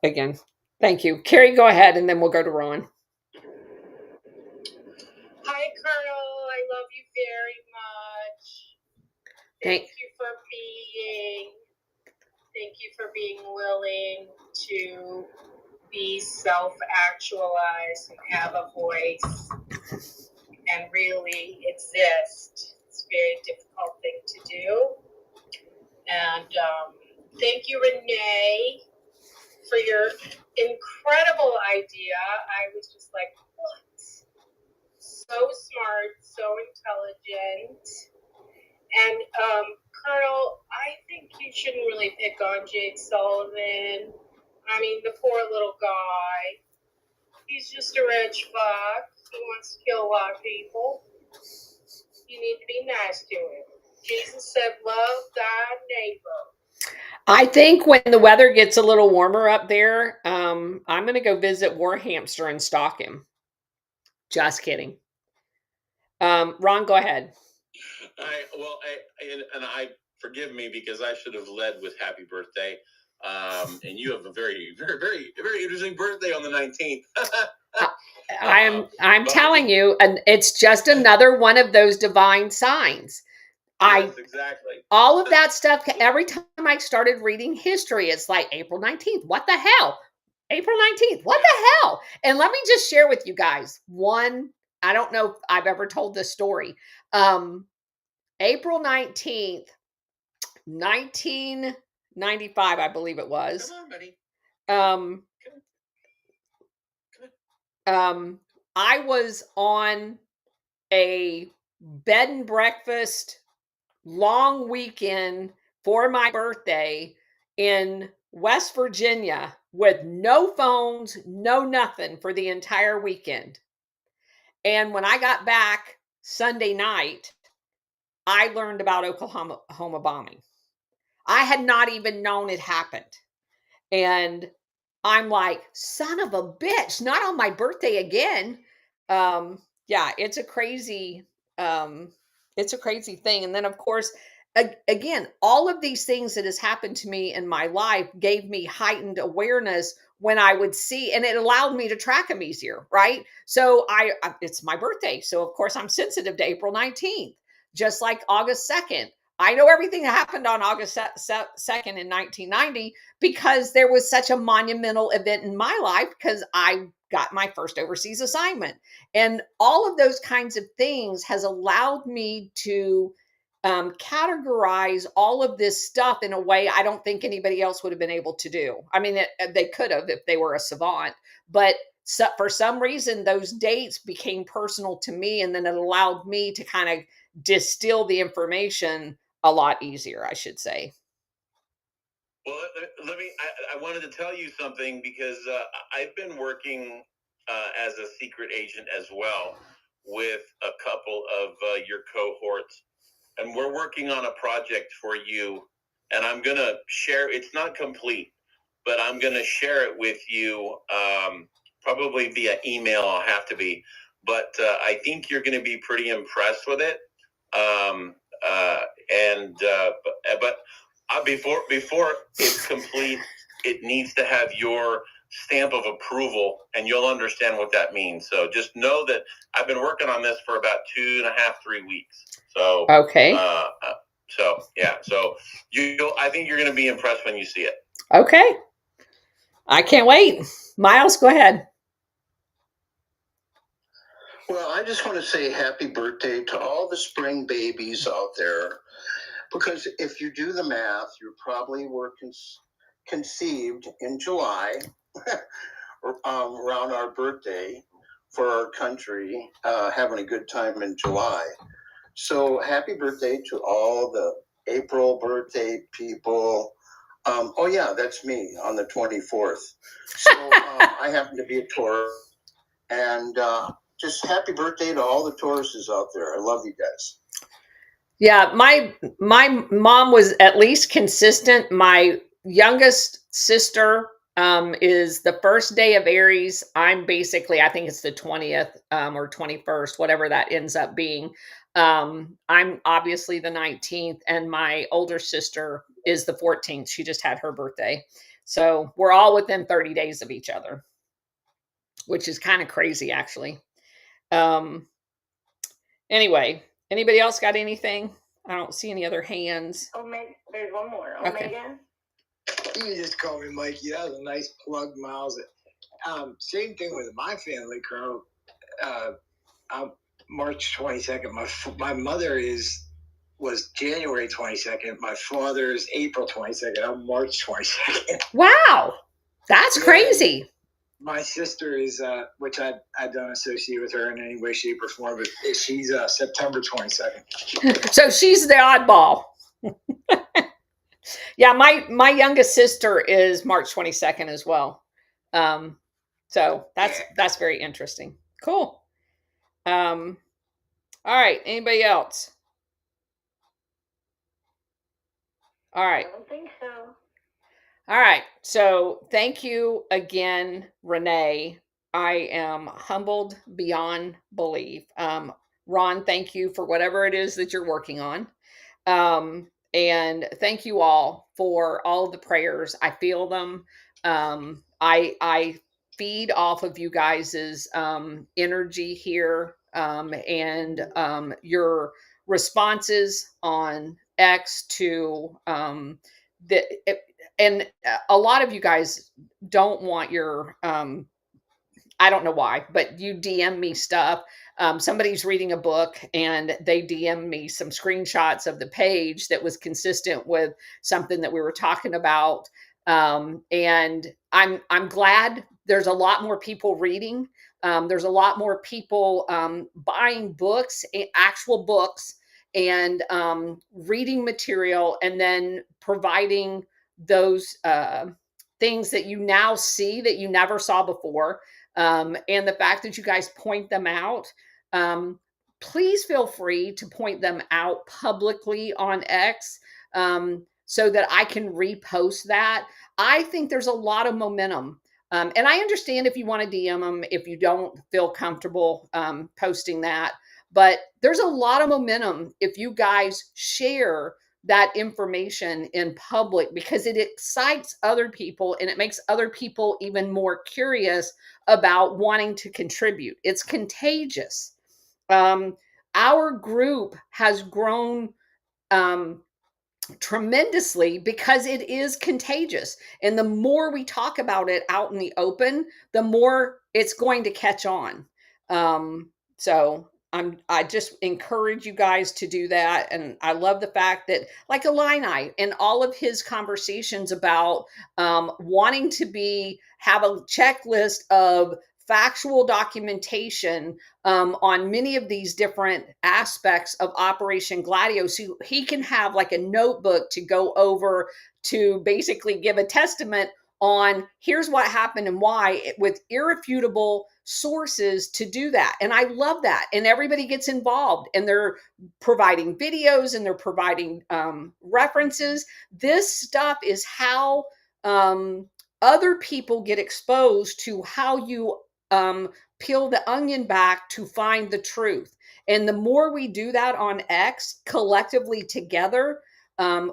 again, thank you. Carrie, go ahead and then we'll go to Ron. Hi, Colonel. I love you very much. Thank you for being willing to be self-actualized and have a voice and really exist. It's a very difficult thing to do. And thank you, Renee, for your incredible idea. I was just like, what? So smart, so intelligent. And Colonel, I think you shouldn't really pick on Jake Sullivan. I mean, the poor little guy. He's just a rich fuck. He wants to kill a lot of people. You need to be nice to him. Jesus said, love thy neighbor. I think when the weather gets a little warmer up there, I'm going to go visit Warhamster and stalk him. Just kidding. Ron, go ahead. I forgive me because I should have led with happy birthday. And you have a very, very, very, very interesting birthday on the 19th. I'm telling you, and it's just another one of those divine signs. Yes, exactly. All of that stuff, every time I started reading history, it's like April 19th. What the hell? April 19th. What the hell? And let me just share with you guys one, I don't know if I've ever told this story. April 19th, 1995, I believe it was. Come on, buddy. I was on a bed and breakfast long weekend for my birthday in West Virginia with no phones, no nothing for the entire weekend. And when I got back Sunday night, I learned about Oklahoma bombing. I had not even known it happened. And I'm like, son of a bitch, not on my birthday again. Yeah, it's a crazy thing. And then of course, again, all of these things that has happened to me in my life gave me heightened awareness when I would see, and it allowed me to track them easier, right? So it's my birthday. So of course I'm sensitive to April 19th, just like August 2nd. I know everything that happened on August 2nd in 1990 because there was such a monumental event in my life because I got my first overseas assignment. And all of those kinds of things has allowed me to categorize all of this stuff in a way I don't think anybody else would have been able to do. I mean, they could have if they were a savant, but for some reason, those dates became personal to me, and then it allowed me to kind of distill the information a lot easier, I should say. Well, let me. I wanted to tell you something because I've been working as a secret agent as well with a couple of your cohorts, and we're working on a project for you. And I'm gonna share. It's not complete, but I'm gonna share it with you. Probably via email. I'll have to be, but I think you're gonna be pretty impressed with it. But before it's complete, it needs to have your stamp of approval, and you'll understand what that means. So just know that I've been working on this for about 2.5-3 weeks. So Okay. So I think you're going to be impressed when you see it. Okay. I can't wait. Miles, go ahead. Well, I just want to say happy birthday to all the spring babies out there, because if you do the math, you probably were conceived in July, around our birthday for our country, having a good time in July. So happy birthday to all the April birthday people. Oh yeah, that's me on the 24th. So I happen to be a Taurus, and just happy birthday to all the Tauruses out there. I love you guys. Yeah, my mom was at least consistent. My youngest sister is the first day of Aries. I'm basically, I think it's the 20th or 21st, whatever that ends up being. I'm obviously the 19th, and my older sister is the 14th. She just had her birthday. So we're all within 30 days of each other, which is kind of crazy, actually. Anyway, anybody else got anything? I don't see any other hands. Omega, there's one more. Okay. Omega. You can just call me Mikey. That was a nice plug, Miles. Same thing with my family, Colonel. I'm March 22nd. My mother was January 22nd. My father is April 22nd. I'm March 22nd. Wow, that's crazy. My sister is, which I don't associate with her in any way, shape, or form, but she's September 22nd. So she's the oddball. Yeah, my youngest sister is March 22nd as well. So that's very interesting. Cool. All right, anybody else? All right. I don't think so. All right. So thank you again, Renee. I am humbled beyond belief. Ron, thank you for whatever it is that you're working on. And thank you all for all of the prayers. I feel them. I feed off of you guys's energy here, and your responses on X to and a lot of you guys don't want your I don't know why, but you DM me stuff. Somebody's reading a book and they DM me some screenshots of the page that was consistent with something that we were talking about. And I'm glad there's a lot more people reading. There's a lot more people buying books, actual books, and reading material, and then providing those things that you now see that you never saw before. And the fact that you guys point them out, please feel free to point them out publicly on X, so that I can repost that. I think there's a lot of momentum. And I understand if you want to DM them, if you don't feel comfortable posting that. But there's a lot of momentum if you guys share that information in public, because it excites other people and it makes other people even more curious about wanting to contribute. It's contagious. Our group has grown tremendously because it is contagious. And the more we talk about it out in the open, the more it's going to catch on. So I just encourage you guys to do that. And I love the fact that, like Illini and all of his conversations about wanting to have a checklist of factual documentation on many of these different aspects of Operation Gladio, so he can have like a notebook to go over to basically give a testament on here's what happened and why, with irrefutable sources to do that. And I love that. And everybody gets involved, and they're providing videos, and they're providing references. This stuff is how other people get exposed to how you peel the onion back to find the truth. And the more we do that on X collectively together,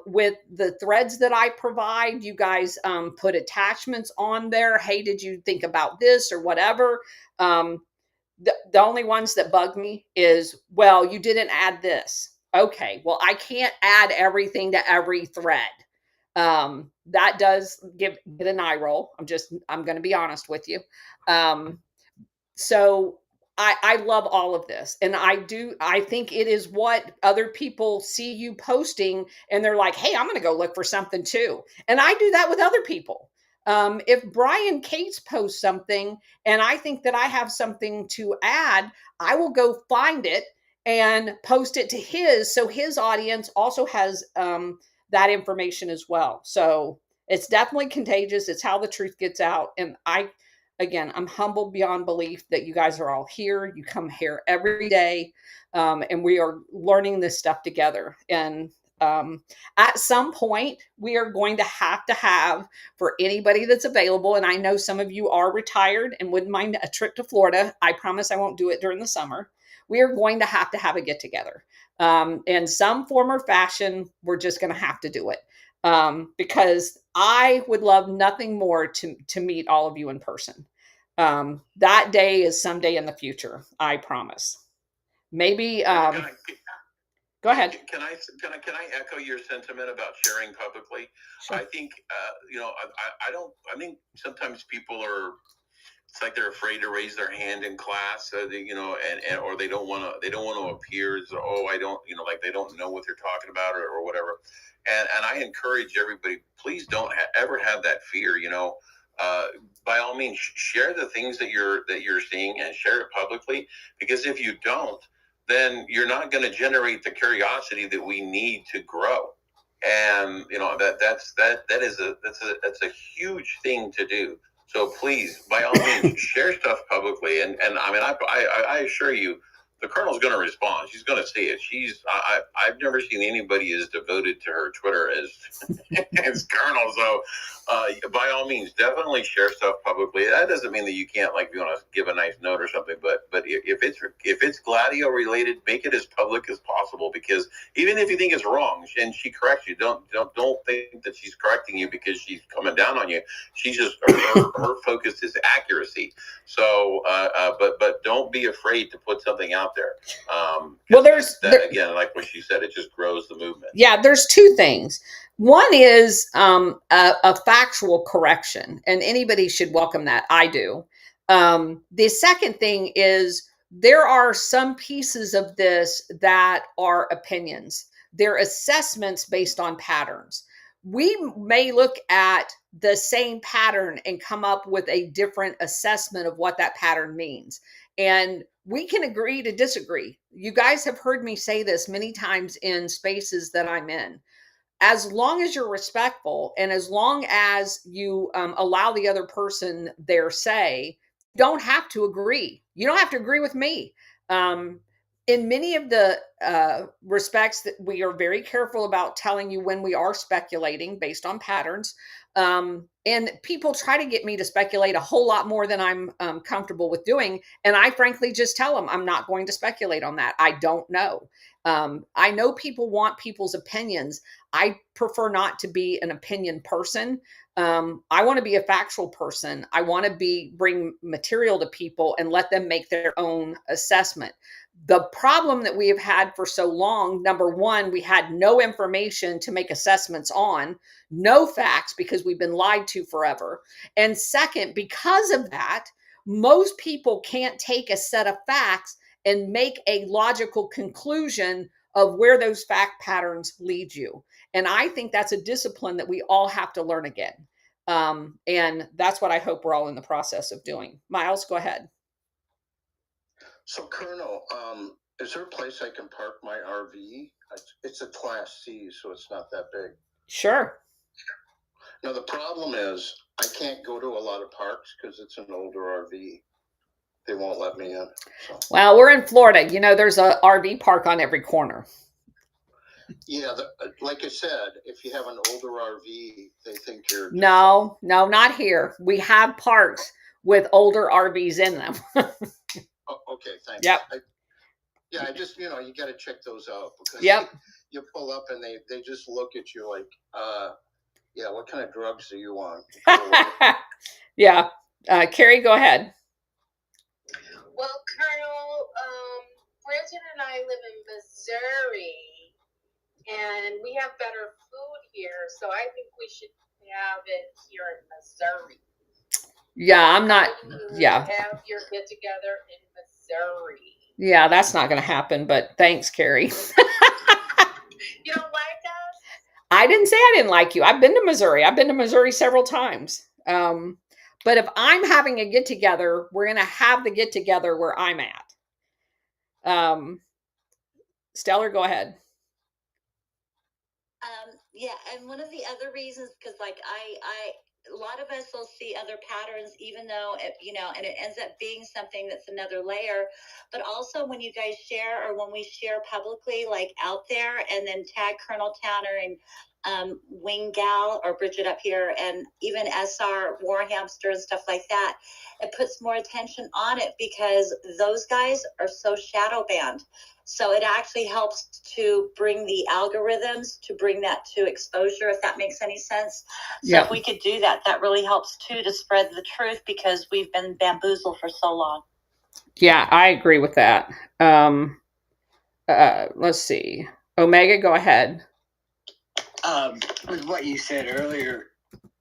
with the threads that I provide, you guys put attachments on there. Hey, did you think about this or whatever? The only ones that bug me is, well, you didn't add this. Okay, well, I can't add everything to every thread. That does get an eye roll. I'm going to be honest with you. So I love all of this. And I think it is what other people see you posting, and they're like, hey, I'm going to go look for something too. And I do that with other people. If Brian Cates posts something and I think that I have something to add, I will go find it and post it to his, so his audience also has that information as well. So it's definitely contagious. It's how the truth gets out. And again, I'm humbled beyond belief that you guys are all here. You come here every day, and we are learning this stuff together. And at some point, we are going to have, for anybody that's available, and I know some of you are retired and wouldn't mind a trip to Florida. I promise I won't do it during the summer. We are going to have a get together. In some form or fashion, we're just going to have to do it. Because I would love nothing more to meet all of you in person. That day is someday in the future, I promise. Maybe go ahead. Can I echo your sentiment about sharing publicly? Sure. I think I think sometimes people are, it's like they're afraid to raise their hand in class, or they don't want to appear as, oh, I don't, like they don't know what they're talking about or whatever. And I encourage everybody, please don't ever have that fear. By all means, share the things that you're seeing and share it publicly, because if you don't, then you're not going to generate the curiosity that we need to grow. And that's a huge thing to do. So please, by all means, share stuff publicly. And I mean, I assure you, the Colonel's going to respond. She's going to see it. I've never seen anybody as devoted to her Twitter as Colonel. So by all means, definitely share stuff publicly. That doesn't mean that you can't, like, if you want to give a nice note or something, but if it's Gladio related, make it as public as possible, because even if you think it's wrong and she corrects you, don't think that she's correcting you because she's coming down on you. She's just her focus is accuracy. So but don't be afraid to put something out there. Well, again, like what she said, it just grows the movement. Yeah, there's two things. One is a factual correction, and anybody should welcome that. I do. The second thing is there are some pieces of this that are opinions. They're assessments based on patterns. We may look at the same pattern and come up with a different assessment of what that pattern means. And we can agree to disagree. You guys have heard me say this many times in spaces that I'm in. As long as you're respectful and as long as you allow the other person their say, you don't have to agree. You don't have to agree with me. In many of the respects that we are very careful about telling you when we are speculating based on patterns. And people try to get me to speculate a whole lot more than I'm comfortable with doing. And I frankly just tell them I'm not going to speculate on that. I don't know. I know people want people's opinions. I prefer not to be an opinion person. I want to be a factual person. I want to bring material to people and let them make their own assessment. The problem that we have had for so long, number one, we had no information to make assessments on, no facts because we've been lied to forever. And second, because of that, most people can't take a set of facts and make a logical conclusion of where those fact patterns lead you. And I think that's a discipline that we all have to learn again. And that's what I hope we're all in the process of doing. Miles, go ahead. So, Colonel, is there a place I can park my RV? It's a Class C, so it's not that big. Sure. Now, the problem is I can't go to a lot of parks because it's an older RV. They won't let me in. So. Well, we're in Florida. You know, there's a RV park on every corner. Yeah, like I said, if you have an older RV, they think you're... No, not here. We have parks with older RVs in them. Oh, okay, thanks. Yep. I just, you got to check those out because yep. You pull up and they just look at you like, yeah, what kind of drugs do you want? Yeah. Carrie, go ahead. Well, Colonel, Bridget and I live in Missouri, and we have better food here, so I think we should have it here in Missouri. Yeah, I'm not. Yeah. Have your get together in Missouri. Yeah, that's not going to happen, but thanks, Carrie. You don't like us? I didn't say I didn't like you. I've been to Missouri. I've been to Missouri several times. But if I'm having a get together, we're going to have the get together where I'm at. Stellar, go ahead. Yeah, and one of the other reasons, because like a lot of us will see other patterns, even though and it ends up being something that's another layer. But also when you guys share, or when we share publicly, like out there, and then tag Colonel Towner and Wing Gal or Bridget up here, and even SR Warhamster and stuff like that, it puts more attention on it because those guys are so shadow banned. So it actually helps to bring the algorithms, to bring that to exposure, if that makes any sense. So If we could do that, that really helps too, to spread the truth, because we've been bamboozled for so long. Yeah, I agree with that. Let's see. Omega, go ahead. With what you said earlier,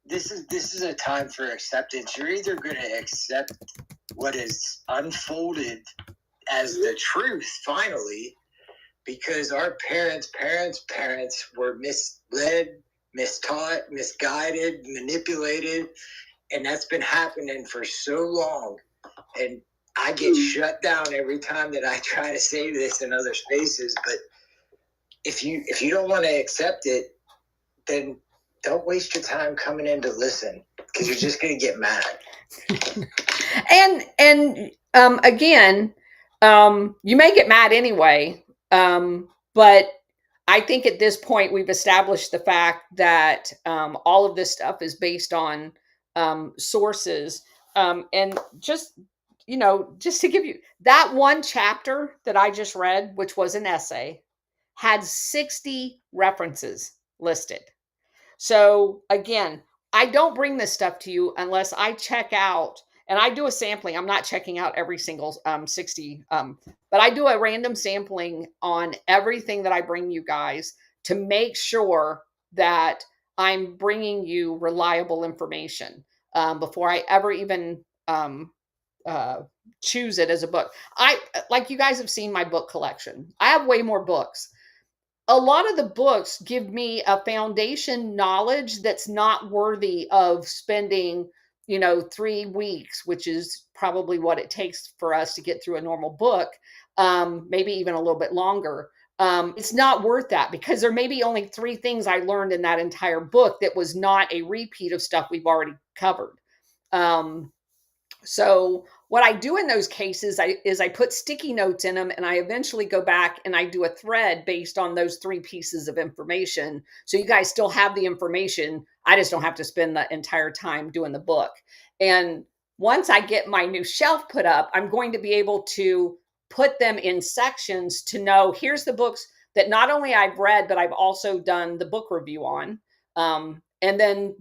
this is a time for acceptance. You're either going to accept what is unfolded as the truth finally, because our parents were misled, mistaught, misguided, manipulated, and that's been happening for so long. And I get shut down every time that I try to say this in other spaces. But if you don't want to accept it, then don't waste your time coming in to listen, because you're just going to get mad. And again, you may get mad anyway, but I think at this point we've established the fact that all of this stuff is based on sources. And just to give you that one chapter that I just read, which was an essay, had 60 references listed. So again, I don't bring this stuff to you unless I check out, and I do a sampling. I'm not checking out every single 60, but I do a random sampling on everything that I bring you guys to make sure that I'm bringing you reliable information before I ever even choose it as a book. Like you guys have seen my book collection. I have way more books. A lot of the books give me a foundation knowledge that's not worthy of spending, 3 weeks, which is probably what it takes for us to get through a normal book, maybe even a little bit longer. It's not worth that, because there may be only 3 things I learned in that entire book that was not a repeat of stuff we've already covered. So what I do in those cases is I put sticky notes in them, and I eventually go back and I do a thread based on those 3 pieces of information. So you guys still have the information. I just don't have to spend the entire time doing the book. And once I get my new shelf put up, I'm going to be able to put them in sections to know, here's the books that not only I've read, but I've also done the book review on. And then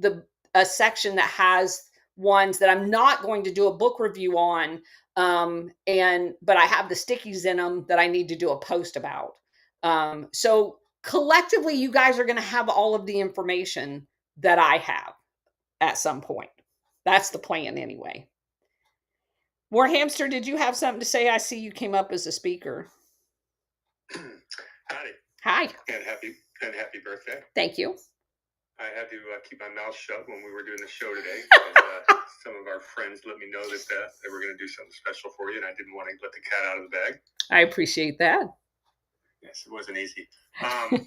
a section that has ones that I'm not going to do a book review on, but I have the stickies in them that I need to do a post about. So collectively, you guys are going to have all of the information that I have at some point. That's the plan anyway. Warhamster, did you have something to say? I see you came up as a speaker. Howdy. Hi. And happy birthday. Thank you. I had to keep my mouth shut when we were doing the show today. Because, some of our friends let me know that they were going to do something special for you, and I didn't want to let the cat out of the bag. I appreciate that. Yes, it wasn't easy. A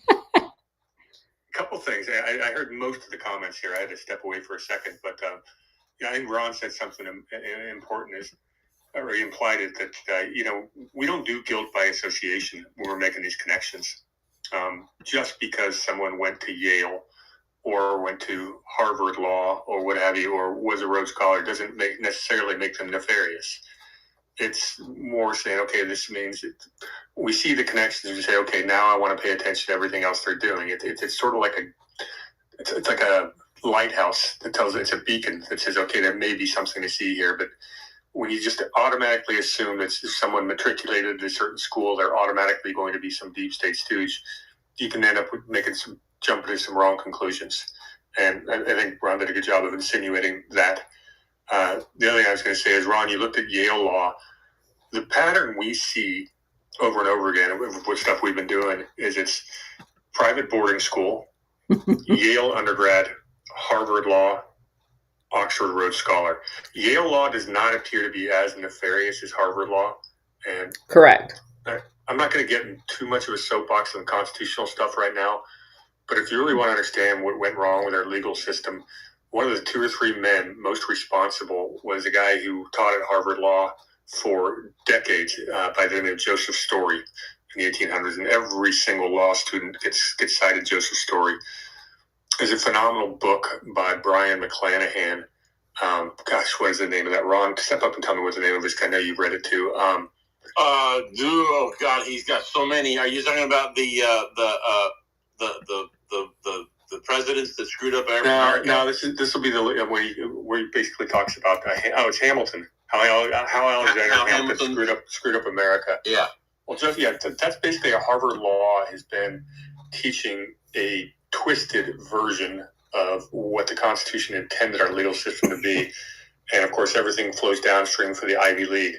couple things. I heard most of the comments here. I had to step away for a second, but I think Ron said something important, or he implied it, that we don't do guilt by association when we're making these connections. Just because someone went to Yale or went to Harvard Law or what have you, or was a Rhodes Scholar, doesn't necessarily make them nefarious. It's more saying, okay, this means we see the connections and say, okay, now I want to pay attention to everything else they're doing. It's sort of like it's like a lighthouse that tells, it's a beacon that says, okay, there may be something to see here. But when you just automatically assume that if someone matriculated at a certain school, they're automatically going to be some deep state stooge, you can end up jumping to some wrong conclusions. And I think Ron did a good job of insinuating that. The other thing I was going to say is, Ron, you looked at Yale law. The pattern we see over and over again with stuff we've been doing is it's private boarding school, Yale undergrad, Harvard law, Oxford Rhodes Scholar. Yale law does not appear to be as nefarious as Harvard law. And Correct. I'm not going to get in too much of a soapbox on constitutional stuff right now, but if you really want to understand what went wrong with our legal system, one of the 2 or 3 men most responsible was a guy who taught at Harvard Law for decades by the name of Joseph Story in the 1800s, and every single law student gets cited Joseph Story. There's a phenomenal book by Brian McClanahan. What is the name of that? Ron, step up and tell me what the name of this. I know you've read it too. Oh God, he's got so many. Are you talking about the presidents that screwed up America? No. This will be the where he basically talks about it's Hamilton. How Alexander Hamilton screwed up America. Yeah. Well, that's basically how Harvard Law has been teaching a twisted version of what the Constitution intended our legal system to be, and of course everything flows downstream for the Ivy League.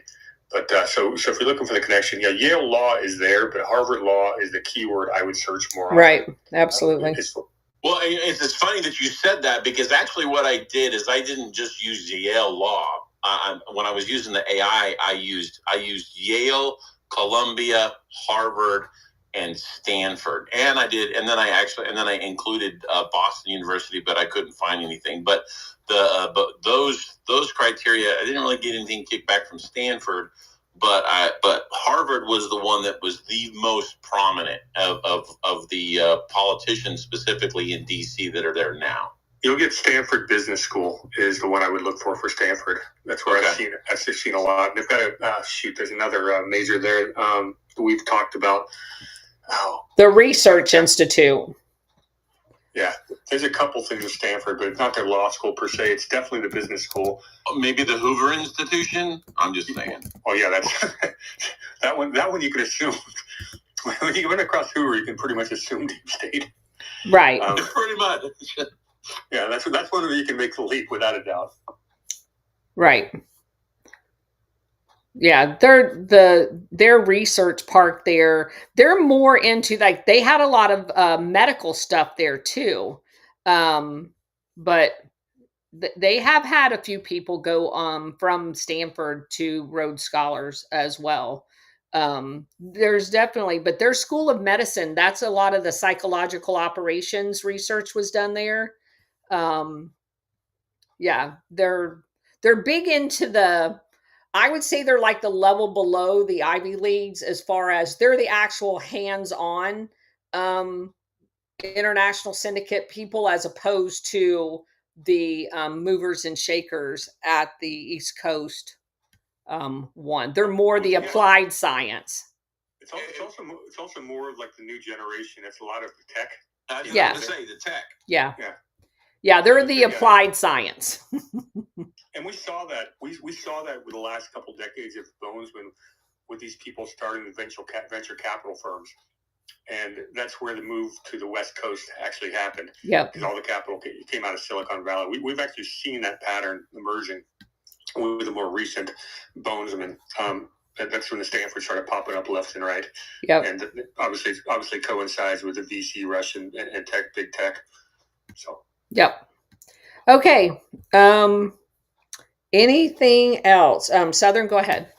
But so if you're looking for the connection, Yale law is there, but Harvard law is the key word I would search more on. Right, absolutely. Well, it's funny that you said that, because actually what I did is I didn't just use Yale law. When I was using the AI, I used Yale, Columbia, Harvard, and Stanford, and then I included Boston University, but I couldn't find anything. But those criteria, I didn't really get anything kicked back from Stanford. But Harvard was the one that was the most prominent of the politicians, specifically in D.C., that are there now. You'll get Stanford Business School is the one I would look for Stanford. That's where okay. I've seen a lot. They've got there's another major there we've talked about. The Research Institute. Yeah, there's a couple things at Stanford, but it's not their law school per se. It's definitely the business school. Maybe the Hoover Institution? I'm just saying. Oh, yeah, that's that one you could assume. When you went across Hoover, you can pretty much assume deep state. Right. Pretty much. Yeah, that's one where you can make the leap without a doubt. Right. Yeah, their research part there, they're more into, like, they had a lot of medical stuff there too. But they have had a few people go from Stanford to Rhodes Scholars as well. There's definitely, but their School of Medicine, that's a lot of the psychological operations research was done there. Yeah, they're big into I would say they're like the level below the Ivy Leagues, as far as they're the actual hands-on international syndicate people, as opposed to the movers and shakers at the East Coast one. They're more the applied science. It's also more of like the new generation. It's a lot of the tech. I was going to say the tech. Yeah, they're the applied science. And we saw that. We saw that with the last couple decades of Bones, with these people starting the venture capital firms, and that's where the move to the West Coast actually happened. Yeah, because all the capital came out of Silicon Valley. We've actually seen that pattern emerging with the more recent Bonesmen. That's when the Stanford started popping up left and right. Yeah, and obviously coincides with the VC rush and tech, big tech. So. Yep. Okay. Anything else? Southern, go ahead.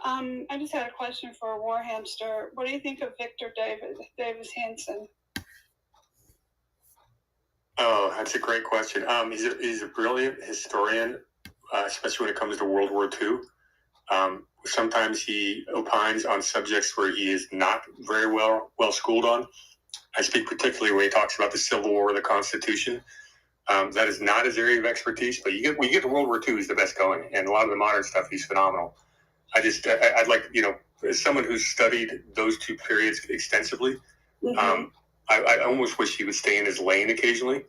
I just had a question for War Hamster. What do you think of Victor Davis Hanson? Oh, that's a great question. He's a brilliant historian, especially when it comes to World War II. Sometimes he opines on subjects where he is not very well schooled on. I speak particularly when he talks about the Civil War, the Constitution. That is not his area of expertise, but when you get to World War II, he's the best going, and a lot of the modern stuff, he's phenomenal. I'd like, as someone who's studied those two periods extensively, I almost wish he would stay in his lane occasionally.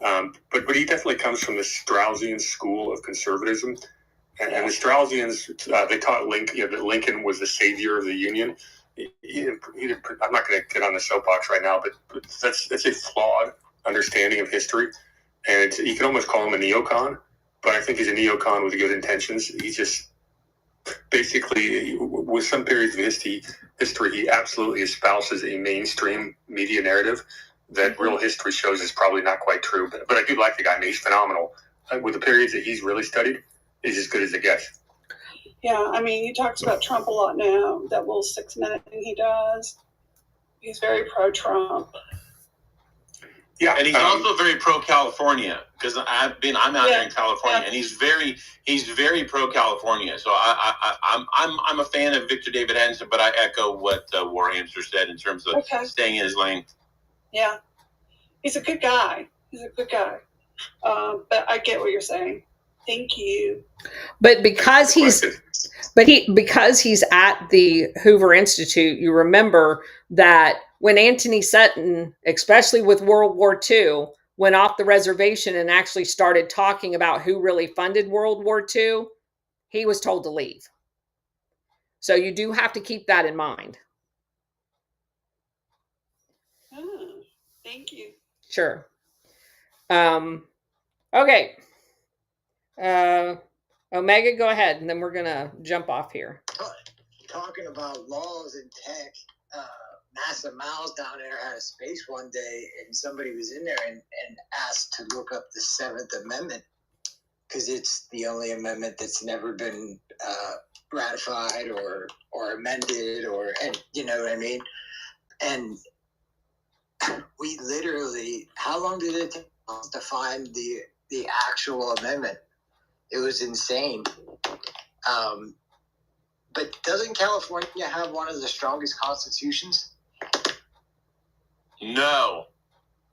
But he definitely comes from the Straussian school of conservatism. And the Straussians, they taught Lincoln, that Lincoln was the savior of the Union. I'm not going to get on the soapbox right now, but that's a flawed understanding of history. And you can almost call him a neocon, but I think he's a neocon with good intentions. He's just basically, with some periods of history, he absolutely espouses a mainstream media narrative that real history shows is probably not quite true. But I do like the guy. I mean, he's phenomenal. With the periods that he's really studied, he's as good as it gets. Yeah, I mean, he talks about Trump a lot now, that little 6-minute thing he does. He's very pro-Trump. Yeah, and he's also very pro-California, because I'm out there in California, and he's very pro-California. So I'm a fan of Victor David Hanson, but I echo what War Hamster said in terms of staying in his lane. Yeah, he's a good guy. But I get what you're saying. Thank you. But because he's at the Hoover Institute, you remember that when Anthony Sutton, especially with World War II, went off the reservation and actually started talking about who really funded World War II, he was told to leave. So you do have to keep that in mind. Oh, thank you. Sure. Okay. Omega, go ahead, and then we're going to jump off here. Talking about laws and tech, NASA Miles down there had a space one day, and somebody was in there and asked to look up the 7th Amendment, because it's the only amendment that's never been ratified or amended, and you know what I mean? And we literally, how long did it take us to find the actual amendment? It was insane. But doesn't California have one of the strongest constitutions? No.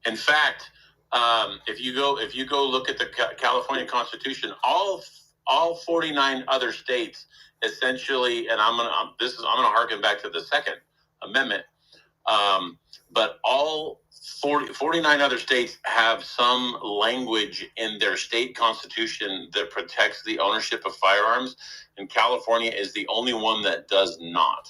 In fact, if you go look at the California Constitution, all 49 other states essentially, and I'm gonna harken back to the Second Amendment, but all 49 other states have some language in their state constitution that protects the ownership of firearms, and California is the only one that does not.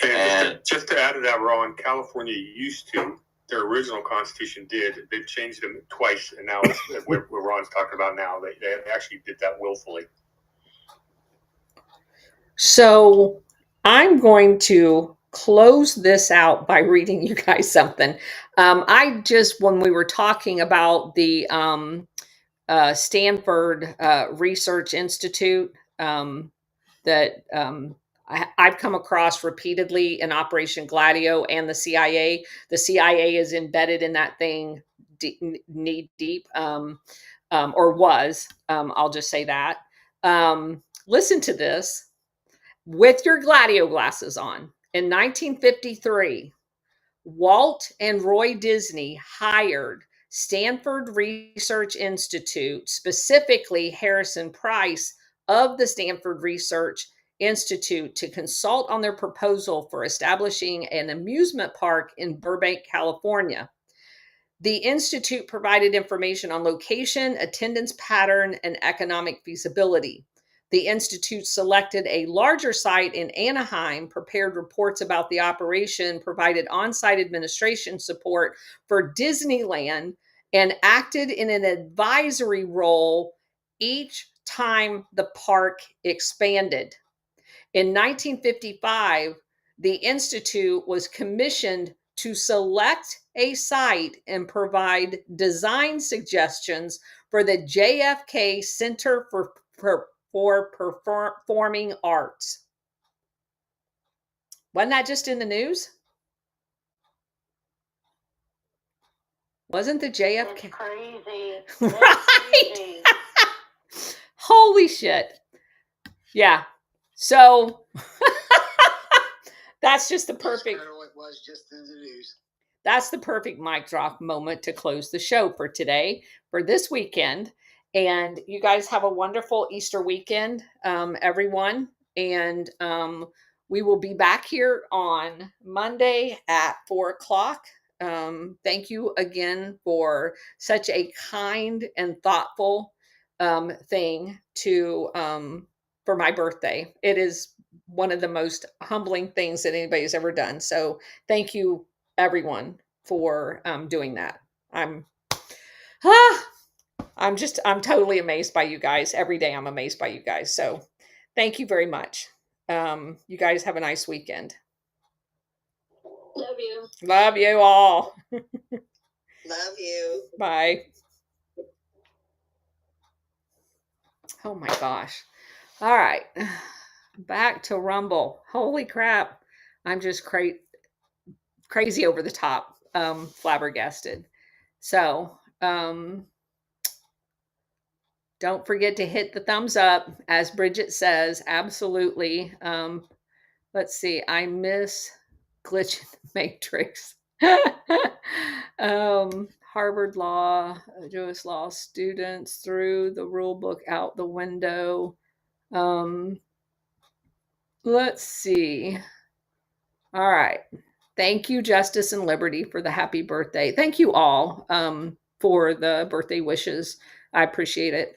And just to add to that, Ron, California used to, their original constitution did. They've changed them twice, and now it's what Ron's talking about now. They actually did that willfully. So I'm going to close this out by reading you guys something. When we were talking about the Stanford Research Institute that I've come across repeatedly in Operation Gladio and the CIA. The CIA is embedded in that thing knee deep, or was. I'll just say that. Listen to this. With your Gladio glasses on, in 1953, Walt and Roy Disney hired Stanford Research Institute, specifically Harrison Price of the Stanford Research Institute, to consult on their proposal for establishing an amusement park in Burbank, California. The Institute provided information on location, attendance pattern, and economic feasibility. The Institute selected a larger site in Anaheim, prepared reports about the operation, provided on-site administration support for Disneyland, and acted in an advisory role each time the park expanded. In 1955, the Institute was commissioned to select a site and provide design suggestions for the JFK Center for Performing Arts. Wasn't that just in the news? Wasn't the JFK? That's crazy. Right? Crazy. Holy shit. Yeah. So that's just the perfect. It was just in the news. That's the perfect mic drop moment to close the show for today, for this weekend. And you guys have a wonderful Easter weekend, everyone. And we will be back here on Monday at 4:00. Thank you again for such a kind and thoughtful thing to for my birthday. It is one of the most humbling things that anybody's ever done. So thank you, everyone, for doing that. I'm totally amazed by you guys. Every day I'm amazed by you guys. So thank you very much. You guys have a nice weekend. Love you. Love you all. Love you. Bye. Oh my gosh. All right. Back to Rumble. Holy crap. I'm just crazy over the top, flabbergasted. So, don't forget to hit the thumbs up, as Bridget says. Absolutely. Let's see. I miss Glitch in the Matrix. Harvard Law, Jewish law students threw the rule book out the window. Let's see. All right. Thank you, Justice and Liberty, for the happy birthday. Thank you all for the birthday wishes. I appreciate it.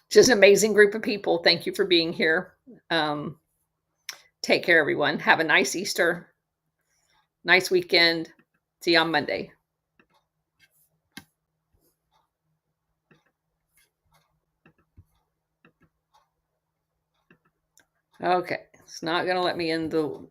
Just an amazing group of people. Thank you for being here. Take care, everyone. Have a nice Easter. Nice weekend. See you on Monday. Okay. It's not going to let me end the